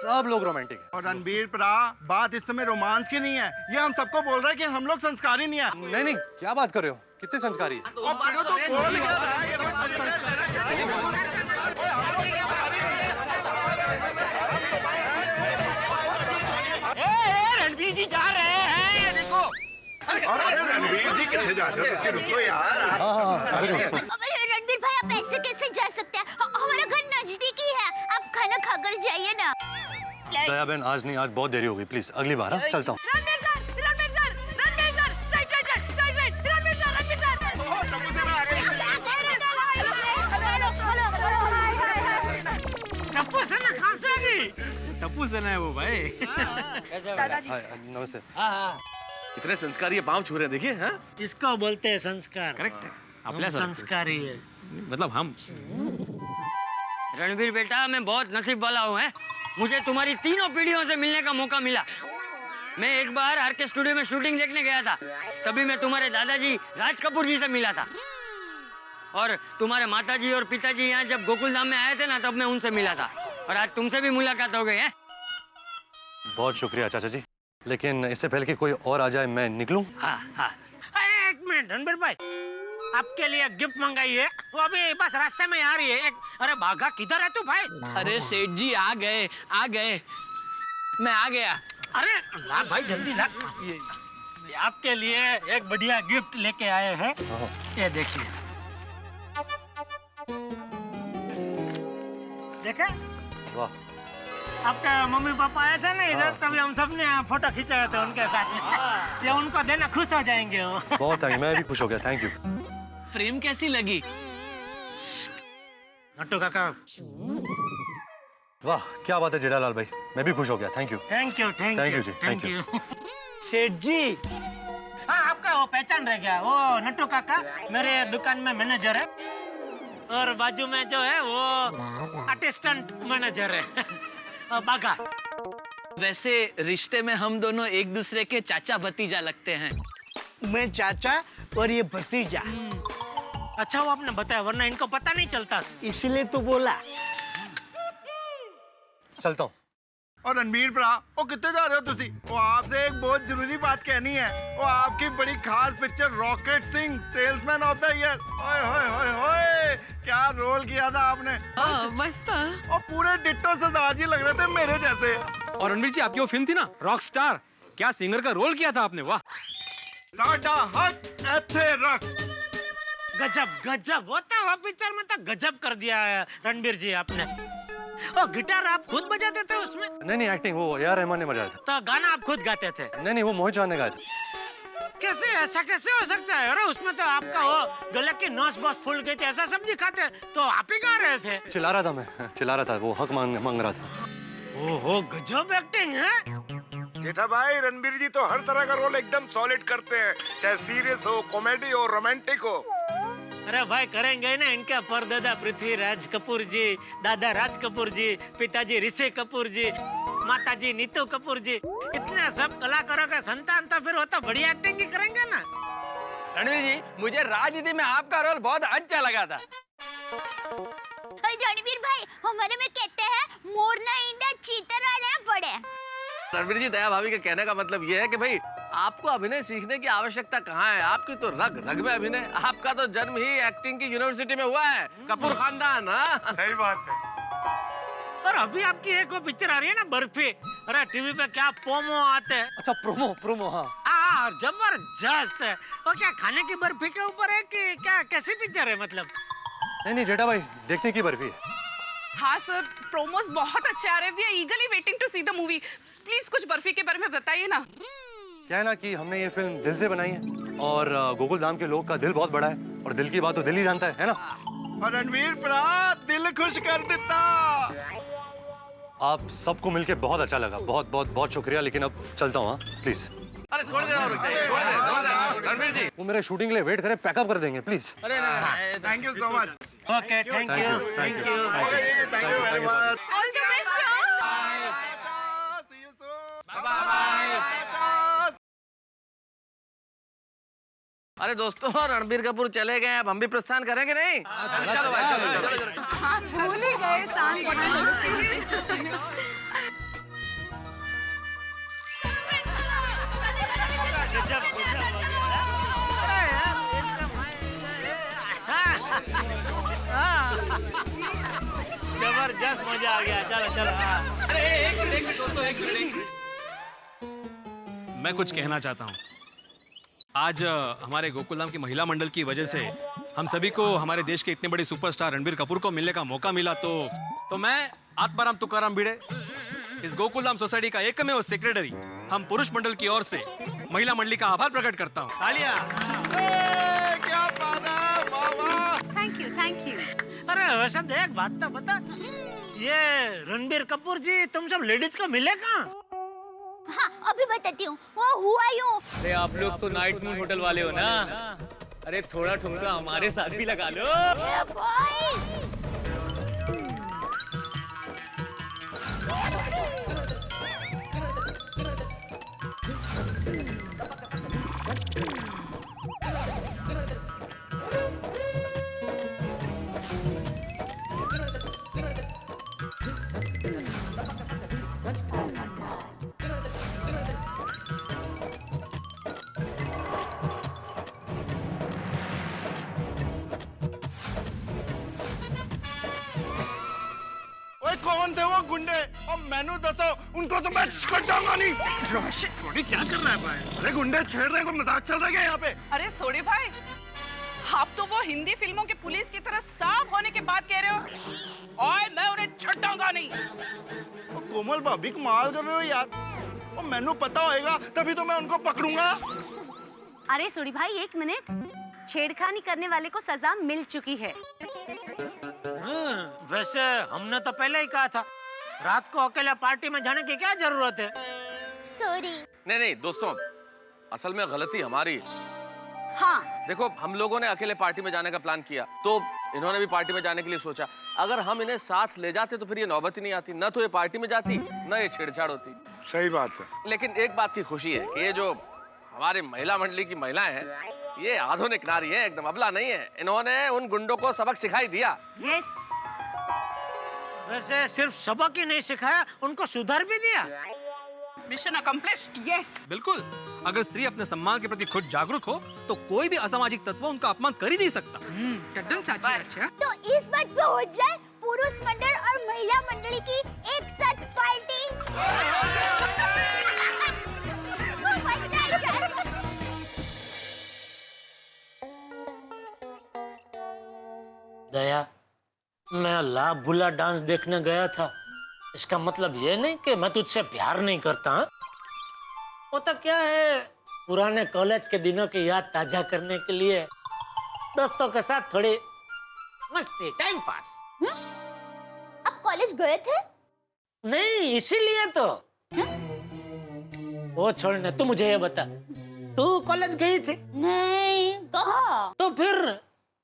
Speaker 5: सब लोग रोमांटिक हैं।
Speaker 16: और रणबीर प्रा, बात इस समय रोमांस की नहीं है, ये हम सबको बोल रहे हैं कि हम लोग संस्कारी नहीं है।
Speaker 5: नहीं, क्या बात कर रहे हो? कितने संस्कारी?
Speaker 16: और पिड़ो तो बोल
Speaker 1: रणबीर जी जा रहे हैं, ये देखो।
Speaker 12: अरे रणबीर जी कितने जाते हो? रुको यार।
Speaker 6: रणबीर भाई आप ऐसे कैसे जा सकते हैं? हमारा घर नजदीक ही है, आप खाना खाकर जाइए ना।
Speaker 5: दया बहन, आज नहीं, आज बहुत देरी हो गई। प्लीज अगली बार। हाँ, चलता हूँ।
Speaker 1: टप्पू सेना कहाँ से आ गई?
Speaker 15: टप्पू सेना है वो भाई।
Speaker 8: दादाजी।
Speaker 5: नमस्ते।
Speaker 3: इतने संस्कारी पाँव छू रहे, देखिए। हाँ
Speaker 1: इसको बोलते हैं संस्कार।
Speaker 3: करेक्ट है,
Speaker 1: हम संस्कारी है।
Speaker 3: मतलब हम।
Speaker 14: रणबीर बेटा, मैं बहुत नसीब वाला हूँ। है मुझे तुम्हारी तीनों पीढ़ियों से मिलने का मौका मिला। मैं एक बार आर के स्टूडियो में शूटिंग देखने गया था, तभी मैं तुम्हारे दादाजी राज कपूर जी से मिला था। और तुम्हारे माताजी और पिताजी यहाँ जब गोकुल धाम में आए थे ना, तब मैं उनसे मिला था। और आज तुमसे भी मुलाकात हो गई है।
Speaker 5: बहुत शुक्रिया चाचा जी, लेकिन इससे पहले कि कोई और आ जाए मैं निकलूं?
Speaker 1: हाँ। एक मिनट रणबीर भाई, आपके लिए गिफ्ट मंगाई है, वो अभी बस रास्ते में आ रही है। अरे बाघा किधर है तू भाई?
Speaker 17: अरे सेठ जी आ गए, मैं आ गया।
Speaker 1: अरे ला भाई जल्दी ला। ये आपके लिए एक बढ़िया गिफ्ट लेके आए हैं, ये देखिए। देखे?
Speaker 5: वाह।
Speaker 1: आपके मम्मी पापा आए थे ना इधर, तभी हम सब ने फोटो खिंचाया था उनके साथ। ये उनको देना, खुश हो जाएंगे वो।
Speaker 5: बहुत थैंक यू, मैं भी खुश हो गया, थैंक यू।
Speaker 17: फ्रेम कैसी लगी?
Speaker 1: नट्टू काका।
Speaker 5: वाह क्या बात है जेठालाल भाई, मैं भी खुश हो गया, thank you.
Speaker 1: Thank you
Speaker 5: ji, thank you.
Speaker 1: सेठ जी, हाँ आपका वो पहचान रह गया, वो नट्टू काका मेरे दुकान में मैनेजर है, और बाजू में जो है वो असिस्टेंट मैनेजर है बाघा।
Speaker 17: वैसे रिश्ते में हम दोनों एक दूसरे के चाचा भतीजा लगते हैं।
Speaker 1: मैं चाचा और ये भतीजा। अच्छा वो आपने बताया, वरना इनको पता नहीं चलता, इसलिए तो बोला।
Speaker 5: चलता हूँ।
Speaker 16: और रणबीर भरा, वो कितने जा रहे हो तुसी? वो आपसे एक बहुत जरूरी बात कहनी है। वो आपकी बड़ी खास picture rocket Singh salesman of the year. ओए होए होए होए, क्या रोल किया था आपने?
Speaker 8: मस्त।
Speaker 16: और पूरे डिट्टो सरदार जी लग रहे थे मेरे जैसे।
Speaker 15: और रणबीर जी आपकी वो फिल्म थी ना रॉक स्टार, क्या सिंगर का रोल किया था आपने? वाह।
Speaker 16: साडा हक ऐथे रख।
Speaker 1: गजब गजब होता, वो पिक्चर में तो गजब कर दिया है रणबीर जी आपने। ओ गिटार आप खुद बजाते थे उसमें?
Speaker 5: नहीं, एक्टिंग वो ए आर रहमान ने बजाया था।
Speaker 1: तो गाना आप खुद गाते थे?
Speaker 5: नहीं, वो मोहित चौहान ने गाया था।
Speaker 1: कैसे ऐसा कैसे हो सकता है? अरे उसमें तो आपका वो गले की नस बस फूल गई थी, ऐसा सब दिखाते हैं। तो आप ही कहाँ रहे थे?
Speaker 5: चिल्ला रहा था मैं, चिल्ला रहा था, वो हक मांग रहा था।
Speaker 1: ओहो, गजब एक्टिंग है।
Speaker 12: जेठा भाई, रणबीर जी तो हर तरह का रोल एकदम सॉलिड करते हैं, चाहे सीरियस हो, कॉमेडी हो, रोमांटिक हो।
Speaker 1: अरे भाई करेंगे ना, इनके परदादा पृथ्वीराज कपूर जी, दादा राज कपूर जी, पिताजी ऋषि कपूर जी, माताजी नीतू कपूर जी, इतने सब कलाकारों का संतान, तो फिर वो तो बढ़िया एक्टिंग ही करेंगे ना।
Speaker 17: रणवीर जी, मुझे राजनीति में आपका रोल बहुत अच्छा लगा था।
Speaker 6: रणवीर भाई, हमारे में कहते हैं मोरना इंडा चीतर वाले पड़े।
Speaker 3: रणवीर जी, दया भाभी के कहने का मतलब ये है कि भाई आपको अभिनय सीखने की आवश्यकता कहाँ है? आपकी तो रग रग में अभिनय, आपका तो जन्म ही एक्टिंग की यूनिवर्सिटी में हुआ है, कपूर खानदान। हाँ,
Speaker 12: सही बात है।
Speaker 1: और अभी आपकी एक वो पिक्चर आ रही है ना, बर्फी। अरे टीवी पे क्या प्रोमो आते हैं।
Speaker 5: अच्छा, प्रोमो हाँ।
Speaker 1: जबरदस्त है। वो क्या खाने की बर्फी के ऊपर है कि क्या, कैसी पिक्चर है मतलब?
Speaker 5: नहीं जेठा भाई, देखने की बर्फी है।
Speaker 10: हाँ सर, प्रोमोस बहुत अच्छे आ रहे हैं। We are eagerly waiting to see the movie. Please कुछ बर्फी के बारे में बताइए ना।
Speaker 5: क्या है ना कि हमने ये फिल्म दिल से बनाई है, और गोकुल धाम के लोग का दिल बहुत बड़ा है, और दिल की बात तो दिल ही जानता है ना?
Speaker 16: और रणवीर भरा दिल खुश कर देता।
Speaker 5: आप सबको मिलके बहुत अच्छा लगा, बहुत बहुत बहुत शुक्रिया। लेकिन अब चलता हूँ, प्लीज।
Speaker 3: अरे थोड़ी देर और रुक जाइए, थोड़ी देर। रणवीर जी,
Speaker 5: वो मेरे शूटिंग के लिए वेट करें, पैकअप कर देंगे प्लीज।
Speaker 17: अरे नहीं,
Speaker 16: thank you so much.
Speaker 1: Okay, thank you, thank you,
Speaker 16: thank you very much.
Speaker 10: All the best.
Speaker 16: See you soon. Bye.
Speaker 3: अरे दोस्तों, रणबीर कपूर चले गए, अब हम भी प्रस्थान करेंगे नहीं? चलो भाई, चलो।
Speaker 4: भूल ही गए शांत।
Speaker 1: जबरदस्त मजा आ गया। चलो चलो।
Speaker 15: अरे एक मिनट दोस्तों, एक मिनट। मैं कुछ कहना चाहता हूँ। आज हमारे गोकुलधाम की महिला मंडल की वजह से हम सभी को हमारे देश के इतने बड़े सुपरस्टार रणबीर कपूर को मिलने का मौका मिला, तो मैं आत्माराम तुकाराम भिड़े, इस गोकुलधाम सोसाइटी का एकमेव सेक्रेटरी, हम पुरुष मंडल की ओर से महिला मंडली का आभार प्रकट करता हूँ।
Speaker 1: तालियां।
Speaker 16: क्या बात है, वाह वाह।
Speaker 4: Thank you, thank you.
Speaker 1: अरे वैसे देख, बात तो बता, ये रणबीर कपूर जी तुम सब लेडीज को मिले कहाँ?
Speaker 6: हाँ, अभी बताती हूँ। वो हुआ यूं।
Speaker 2: अरे आप लोग तो नाइट मून होटल वाले हो ना? अरे थोड़ा ठुमका हमारे साथ भी लगा लो।
Speaker 6: ए भाई।
Speaker 16: कौन थे वो गुंडे? और मैनू दसो, उनको तो मैं छटाऊंगा नहीं।
Speaker 12: रोनी क्या कर रहा है भाई? अरे गुंडे छेड़ रहे हैं, कोई मजाक चल रहा है क्या यहाँ पे?
Speaker 10: अरे सोडी भाई, आप तो वो हिंदी फिल्मों के पुलिस की तरह साफ होने के बाद कह रहे हो, और मैं उन्हें छटाऊंगा नहीं।
Speaker 16: कोमल भाभी कमाल कर रहे हो यार। और मैनू पता होएगा तभी तो मैं उनको पकड़ूंगा।
Speaker 4: अरे सोडी भाई, एक मिनट। छेड़खानी करने वाले को सजा मिल चुकी है।
Speaker 1: वैसे हमने तो पहले ही कहा था, रात को अकेले पार्टी में जाने की क्या जरूरत है?
Speaker 6: सॉरी।
Speaker 3: नहीं नहीं दोस्तों, असल में गलती हमारी है।
Speaker 4: हाँ।
Speaker 3: देखो, हम लोगों ने अकेले पार्टी में जाने का प्लान किया, तो इन्होंने भी पार्टी में जाने के लिए सोचा। अगर हम इन्हें साथ ले जाते तो फिर ये नौबत ही नहीं आती, न तो ये पार्टी में जाती, न ये छेड़छाड़ होती।
Speaker 12: सही बात है।
Speaker 3: लेकिन एक बात की खुशी है कि ये जो हमारी महिला मंडली की महिलाएं हैं, ये आधुनिक नारी है, एकदम अबला नहीं है। इन्होंने उन गुंडों को सबक सिखाई दिया।
Speaker 4: यस।
Speaker 1: वैसे सिर्फ सबक ही नहीं सिखाया, उनको सुधार भी दिया।
Speaker 10: Mission accomplished. यस।
Speaker 15: बिल्कुल, अगर स्त्री अपने सम्मान के प्रति खुद जागरूक हो तो कोई भी असामाजिक तत्व उनका अपमान कर ही नहीं सकता।
Speaker 6: तो इस बात पे हो जाए पुरुष मंडल और महिला मंडली की एक साथ पार्टी।
Speaker 1: दया, मैं ला भूला डांस देखने गया था, इसका मतलब ये नहीं कि मैं तुझसे प्यार नहीं करता। हाँ? वो तो क्या है, पुराने कॉलेज के दिनों की याद ताजा करने के लिए दोस्तों के साथ थोड़ी मस्ती, टाइम पास।
Speaker 6: आप कॉलेज गए थे?
Speaker 1: नहीं, इसीलिए तो। वो छोड़ने, तू मुझे ये बता, तू कॉलेज गई थी?
Speaker 6: नहीं, कहाँ?
Speaker 1: तो फिर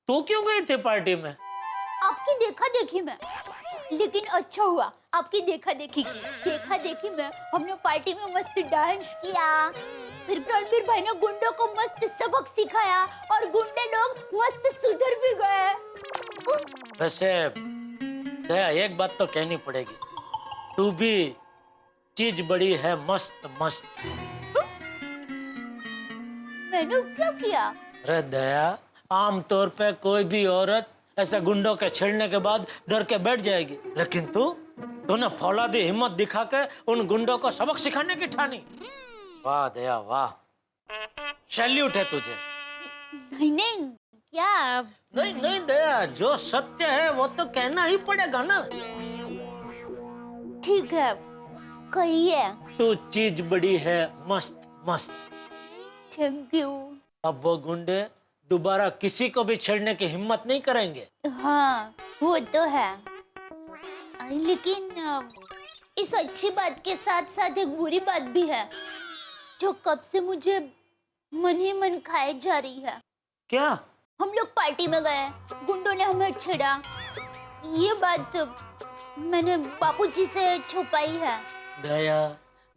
Speaker 1: तू क्यों गई थी पार्टी में?
Speaker 6: आपकी देखा देखी में। लेकिन अच्छा हुआ आपकी देखा देखी की। देखा देखी में हमने पार्टी में मस्त डांस किया, फिर रणबीर भाई ने गुंडों को मस्त सबक सिखाया और गुंडे लोग मस्त सुधर भी गए।
Speaker 1: वैसे दया, एक बात तो कहनी पड़ेगी, तू भी चीज बड़ी है मस्त मस्त।
Speaker 6: मैंने क्या किया?
Speaker 1: अरे दया, आमतौर पे कोई भी औरत ऐसे गुंडों के छेड़ने के बाद डर के बैठ जाएगी, लेकिन तूने फौलादी हिम्मत दिखा के उन गुंडों को सबक सिखाने की ठानी। वाह दया वाह, सैल्यूट है तुझे।
Speaker 6: नहीं क्या?
Speaker 1: नहीं दया, जो सत्य है वो तो कहना ही पड़ेगा ना।
Speaker 6: ठीक है, कहिए।
Speaker 1: तू चीज बड़ी है मस्त मस्त।
Speaker 6: Thank you.
Speaker 1: अब वो गुंडे दोबारा किसी को भी छेड़ने की हिम्मत नहीं करेंगे।
Speaker 6: हाँ, वो तो है, लेकिन इस अच्छी बात के साथ साथ एक बुरी बात भी है जो कब से मुझे मन ही मन खाए जा रही है।
Speaker 1: क्या?
Speaker 6: हम लोग पार्टी में गए, गुंडों ने हमें छेड़ा। ये बात मैंने बापूजी से छुपाई है।
Speaker 1: दया,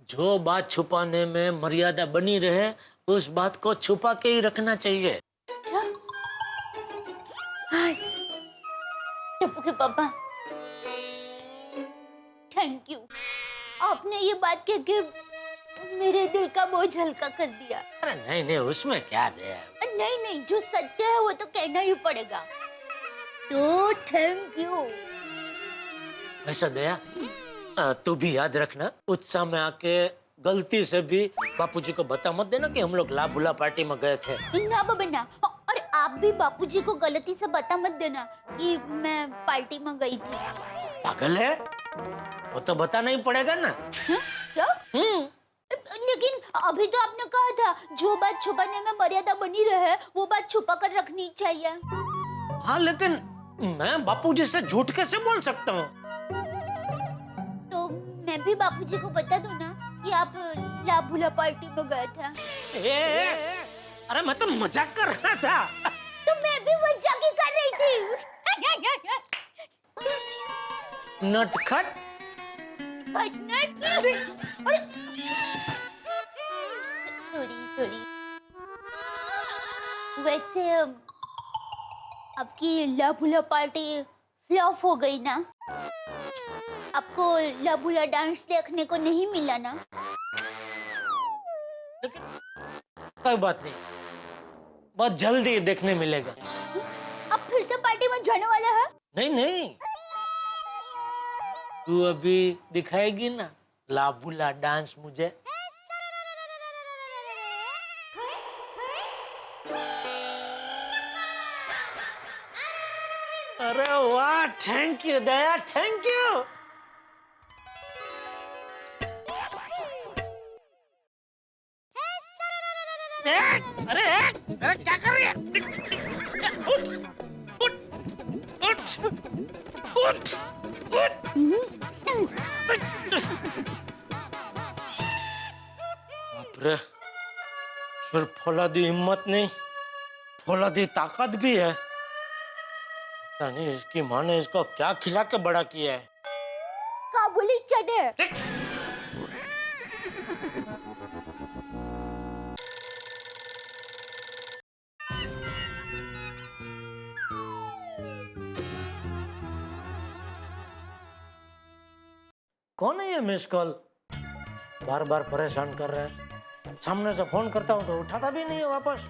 Speaker 1: जो बात छुपाने में मर्यादा बनी रहे उस बात को छुपा के ही रखना चाहिए।
Speaker 6: टप्पू के पापा, थैंक यू। आपने ये बात कह के मेरे दिल का बोझ हल्का कर दिया।
Speaker 1: अरे नहीं, उसमें क्या दया।
Speaker 6: नहीं, जो सत्य है वो तो कहना ही पड़ेगा, तो थैंक यू।
Speaker 1: वैसा दया, तू भी याद रखना, उत्साह में आके गलती से भी बापूजी को बता मत देना कि हम लोग लाभुला पार्टी में गए थे।
Speaker 6: ना बाबा ना, और आप भी बापूजी को गलती से बता मत देना कि मैं पार्टी में गई थी।
Speaker 1: पागल है, वो तो बताना ही पड़ेगा ना।
Speaker 6: क्या? लेकिन अभी तो आपने कहा था जो बात छुपाने में मर्यादा बनी रहे वो बात छुपा कर रखनी चाहिए।
Speaker 1: हाँ, लेकिन मैं बापूजी से झूठ कैसे बोल सकता हूँ?
Speaker 6: तो मैं भी बापूजी को बता दूं ना कि आप लाभुला पार्टी में गए थे।
Speaker 1: अरे मैं तो मजाक कर रहा था।
Speaker 6: तो मैं भी मजाक ही कर रही थी।
Speaker 1: नटखट।
Speaker 6: सॉरी। वैसे आपकी लाभुला पार्टी फ्लॉप हो गई ना? आपको लाभुला डांस देखने को नहीं मिला ना?
Speaker 1: कोई बात नहीं, बहुत जल्दी देखने मिलेगा।
Speaker 6: आप फिर से पार्टी में जाने वाले हैं?
Speaker 1: नहीं, तू अभी दिखाएगी ना लाभुला डांस मुझे। अरे वाह, thank you Daya, thank you. अरे क्या कर रही है? उठ। बाप रे, सिर्फ फौलादी हिम्मत नहीं, फौलादी ताकत भी है। पता नहीं इसकी माँ ने इसको क्या खिला के बड़ा किया है।
Speaker 6: काबुली चने।
Speaker 1: कौन है ये मिस कॉल? बार बार परेशान कर रहा है। सामने से फोन करता हूँ तो उठाता भी नहीं है वापस।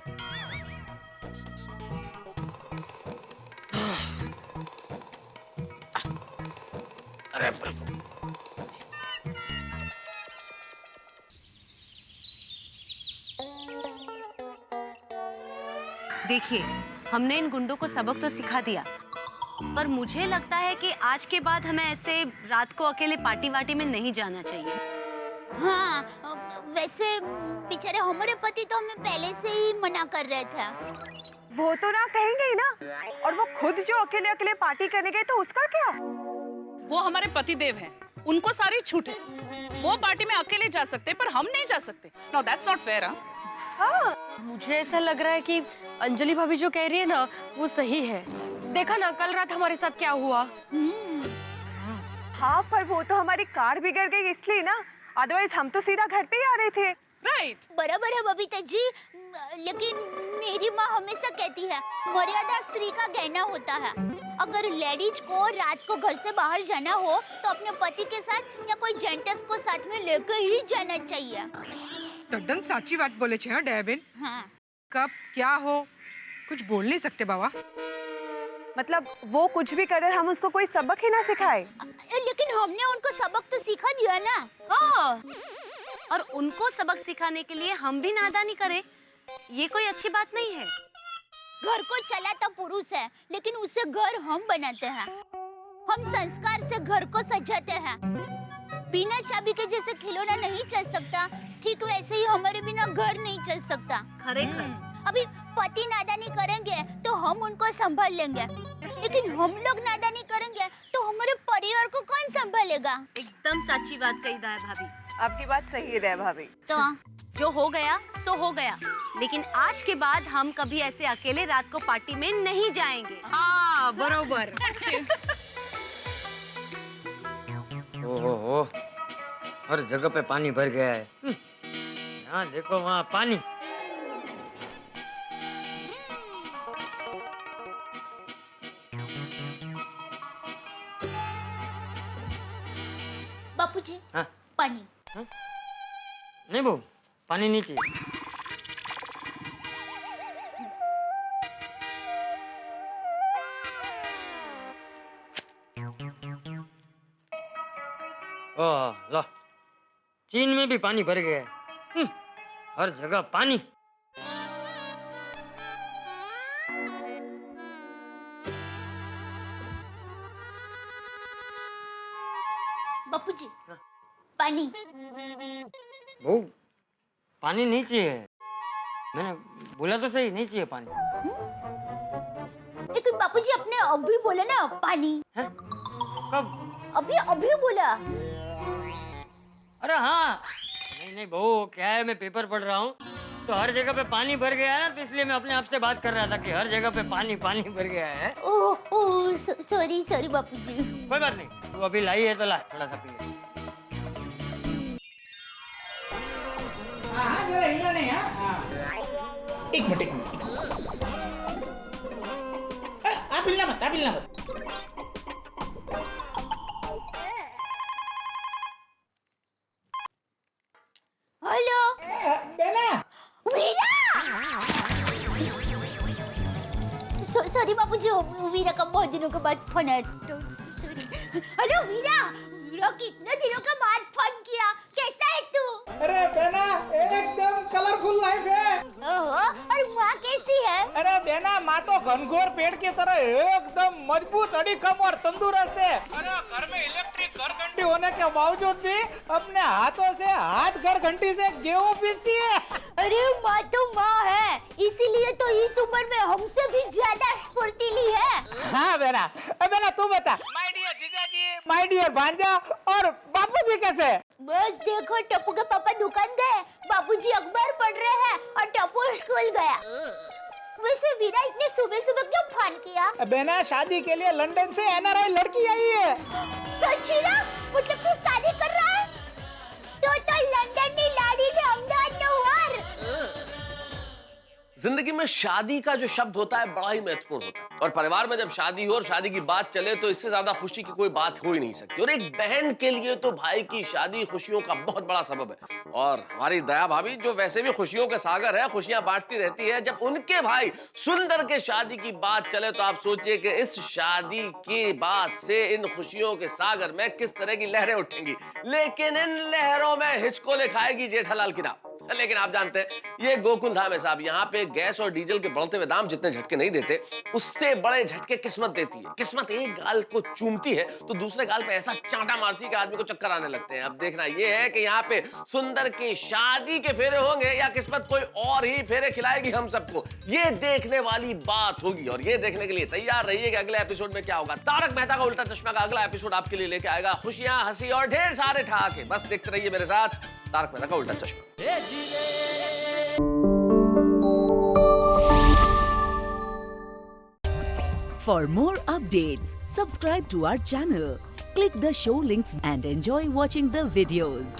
Speaker 1: अरे
Speaker 9: देखिए, हमने इन गुंडों को सबक तो सिखा दिया, पर मुझे लगता है कि आज के बाद हमें ऐसे रात को अकेले पार्टी वार्टी में नहीं जाना चाहिए।
Speaker 6: हाँ, वैसे बेचारे हमारे पति तो हमें पहले से ही मना कर रहे थे।
Speaker 10: वो तो ना कहेंगे ही ना। और वो खुद जो अकेले अकेले पार्टी करने गए तो उसका क्या? वो हमारे पति देव हैं, उनको सारी छूट है। वो पार्टी में अकेले जा सकते पर हम नहीं जा सकते। No that's not fair.
Speaker 8: मुझे ऐसा लग रहा है कि अंजलि भाभी जो कह रही है ना वो सही है। देखा ना कल रात हमारे साथ क्या हुआ।
Speaker 10: हाँ, पर वो तो हमारी कार बिगड़ गई इसलिए ना, अदरवाइज हम तो सीधा घर पे ही आ रहे थे।
Speaker 6: राइट, बराबर है बबीता जी। लेकिन मेरी माँ हमेशा कहती है मर्यादा स्त्री का गहना होता है। अगर लेडीज को रात को घर से बाहर जाना हो तो अपने पति के साथ या कोई जेंटस को साथ में लेकर ही जाना चाहिए।
Speaker 7: तद्दन साची बात बोले छे डेविन।
Speaker 6: हाँ।
Speaker 7: कब क्या हो कुछ बोल नहीं सकते बाबा।
Speaker 10: मतलब वो कुछ भी करे, हम उसको कोई सबक ही ना सिखाए।
Speaker 6: लेकिन हमने उनको सबक तो सिखा दिया ना।
Speaker 9: हाँ, और उनको सबक सिखाने के लिए हम भी नादानी करें, ये कोई अच्छी बात नहीं है।
Speaker 6: घर को चलाता पुरुष है, लेकिन उसे घर हम बनाते हैं। हम संस्कार से घर को सजाते हैं। बिना चाबी के जैसे खिलौना नहीं चल सकता, ठीक वैसे ही हमारे बिना घर नहीं चल सकता।
Speaker 9: खरेखर।
Speaker 6: अभी पति नादानी करेंगे तो हम उनको संभाल लेंगे, लेकिन हम लोग नादानी करेंगे तो हमारे परिवार को कौन संभालेगा?
Speaker 9: एकदम सच्ची बात कही है भाभी।
Speaker 10: आपकी बात सही है भाभी।
Speaker 9: तो जो हो गया सो हो गया, लेकिन आज के बाद हम कभी ऐसे अकेले रात को पार्टी में नहीं जाएंगे।
Speaker 8: हाँ बरोबर।
Speaker 14: ओहो, हर जगह पे पानी भर गया है। यहाँ देखो वहाँ पानी।
Speaker 6: बापूजी,
Speaker 14: हाँ?
Speaker 6: पानी।
Speaker 14: हाँ? नहीं बहू, पानी नहीं चाहिए। ओह लो, चीन में भी पानी भर गया है। हर जगह पानी।
Speaker 6: बापूजी, पानी।
Speaker 14: बहू, पानी नहीं चाहिए। मैंने बोला तो सही, नहीं चाहिए पानी।
Speaker 6: लेकिन बापूजी आपने अभी बोला ना पानी।
Speaker 14: है? कब?
Speaker 6: अभी बोला।
Speaker 14: अरे हाँ, नहीं बहू, क्या है मैं पेपर पढ़ रहा हूँ तो हर जगह पे पानी भर गया है ना, तो इसलिए मैं अपने आप से बात कर रहा था कि हर जगह पे पानी पानी भर गया है।
Speaker 6: ओह सॉरी बापूजी।
Speaker 14: कोई बात नहीं, तू अभी लाई है तो ला, थोड़ा सा पी ले।
Speaker 18: हाँ, जरा हिलना नहीं। हाँ, एक मिनट। आप हिलना मत।
Speaker 6: हेलो
Speaker 18: बेना।
Speaker 6: सॉरी बापूजी, वीरा का बहुत दिनों के बाद फोन आया। हेलो वीरा, कितने दिनों के बाद फोन किया, कैसा है तू?
Speaker 18: अरे बेना, एकदम कलरफुल लाइफ है।
Speaker 6: ओहो, और माँ कैसी है?
Speaker 18: अरे बेना, माँ तो घनघोर पेड़ की तरह एकदम मजबूत, अड़ीखम और तंदुरुस्त है। अरे घर में इलेक्ट्रिक घर घंटी होने के बावजूद भी अपने हाथों से हाथ घर घंटी से गेहूं पीसती है।
Speaker 6: अरे माँ तो माँ है, इसीलिए तो इस उम्र में हमसे भी ज्यादा स्फूर्तिली है।
Speaker 18: हाँ बेना तू बता, माय डियर जीजाजी, माय डियर भांजा और बापूजी कैसे?
Speaker 6: बस देखो, टप्पू के पापा दुकान गए, बापूजी अखबार पढ़ रहे हैं और टप्पू स्कूल गया। वैसे वीरा इतने सुबह क्यों फोन किया?
Speaker 18: बेना, शादी के लिए लंदन से एनआरआई लड़की आई है।
Speaker 6: सच्ची ना? मतलब तू शादी कर रहा है? तो लंदन में लाड़ी ने अहमदाबाद में वार।
Speaker 3: जिंदगी में शादी का जो शब्द होता है बड़ा ही महत्वपूर्ण होता है, और परिवार में जब शादी हो और शादी की बात चले तो इससे ज्यादा खुशी की कोई बात हो ही नहीं सकती। और एक बहन के लिए तो भाई की शादी खुशियों का बहुत बड़ा सबब है। और हमारी दया भाभी जो वैसे भी खुशियों के सागर है, खुशियां बांटती रहती है, जब उनके भाई सुंदर के शादी की बात चले तो आप सोचिए कि इस शादी की बात से इन खुशियों के सागर में किस तरह की लहरें उठेंगी। लेकिन इन लहरों में हिचको लिखाएगी जेठालाल की नाम। लेकिन आप जानते हैं ये गोकुल धाम है साहब, यहाँ पे गैस और डीजल के बढ़ते हुए दाम जितने झटके नहीं देते, उससे बड़े झटके किस्मत देती है। किस्मत एक गाल को चूमती है तो दूसरे गाल पे ऐसा चांटा मारती है कि आदमी को चक्कर आने लगते हैं। अब देखना ये है कि यहाँ पे सुंदर की शादी के फेरे होंगे या किस्मत कोई और ही फेरे खिलाएगी हम सबको, ये देखने वाली बात होगी। और ये देखने के लिए तैयार रहिए कि अगले एपिसोड में क्या होगा। तारक मेहता का उल्टा चश्मा का अगला एपिसोड आपके लिए लेके आएगा खुशियां, हंसी और ढेर सारे ठहाके। बस देखते रहिए मेरे साथ तारक मेहता का उल्टा चश्मा।
Speaker 19: For more updates, subscribe to our channel, click the show links and enjoy watching the videos.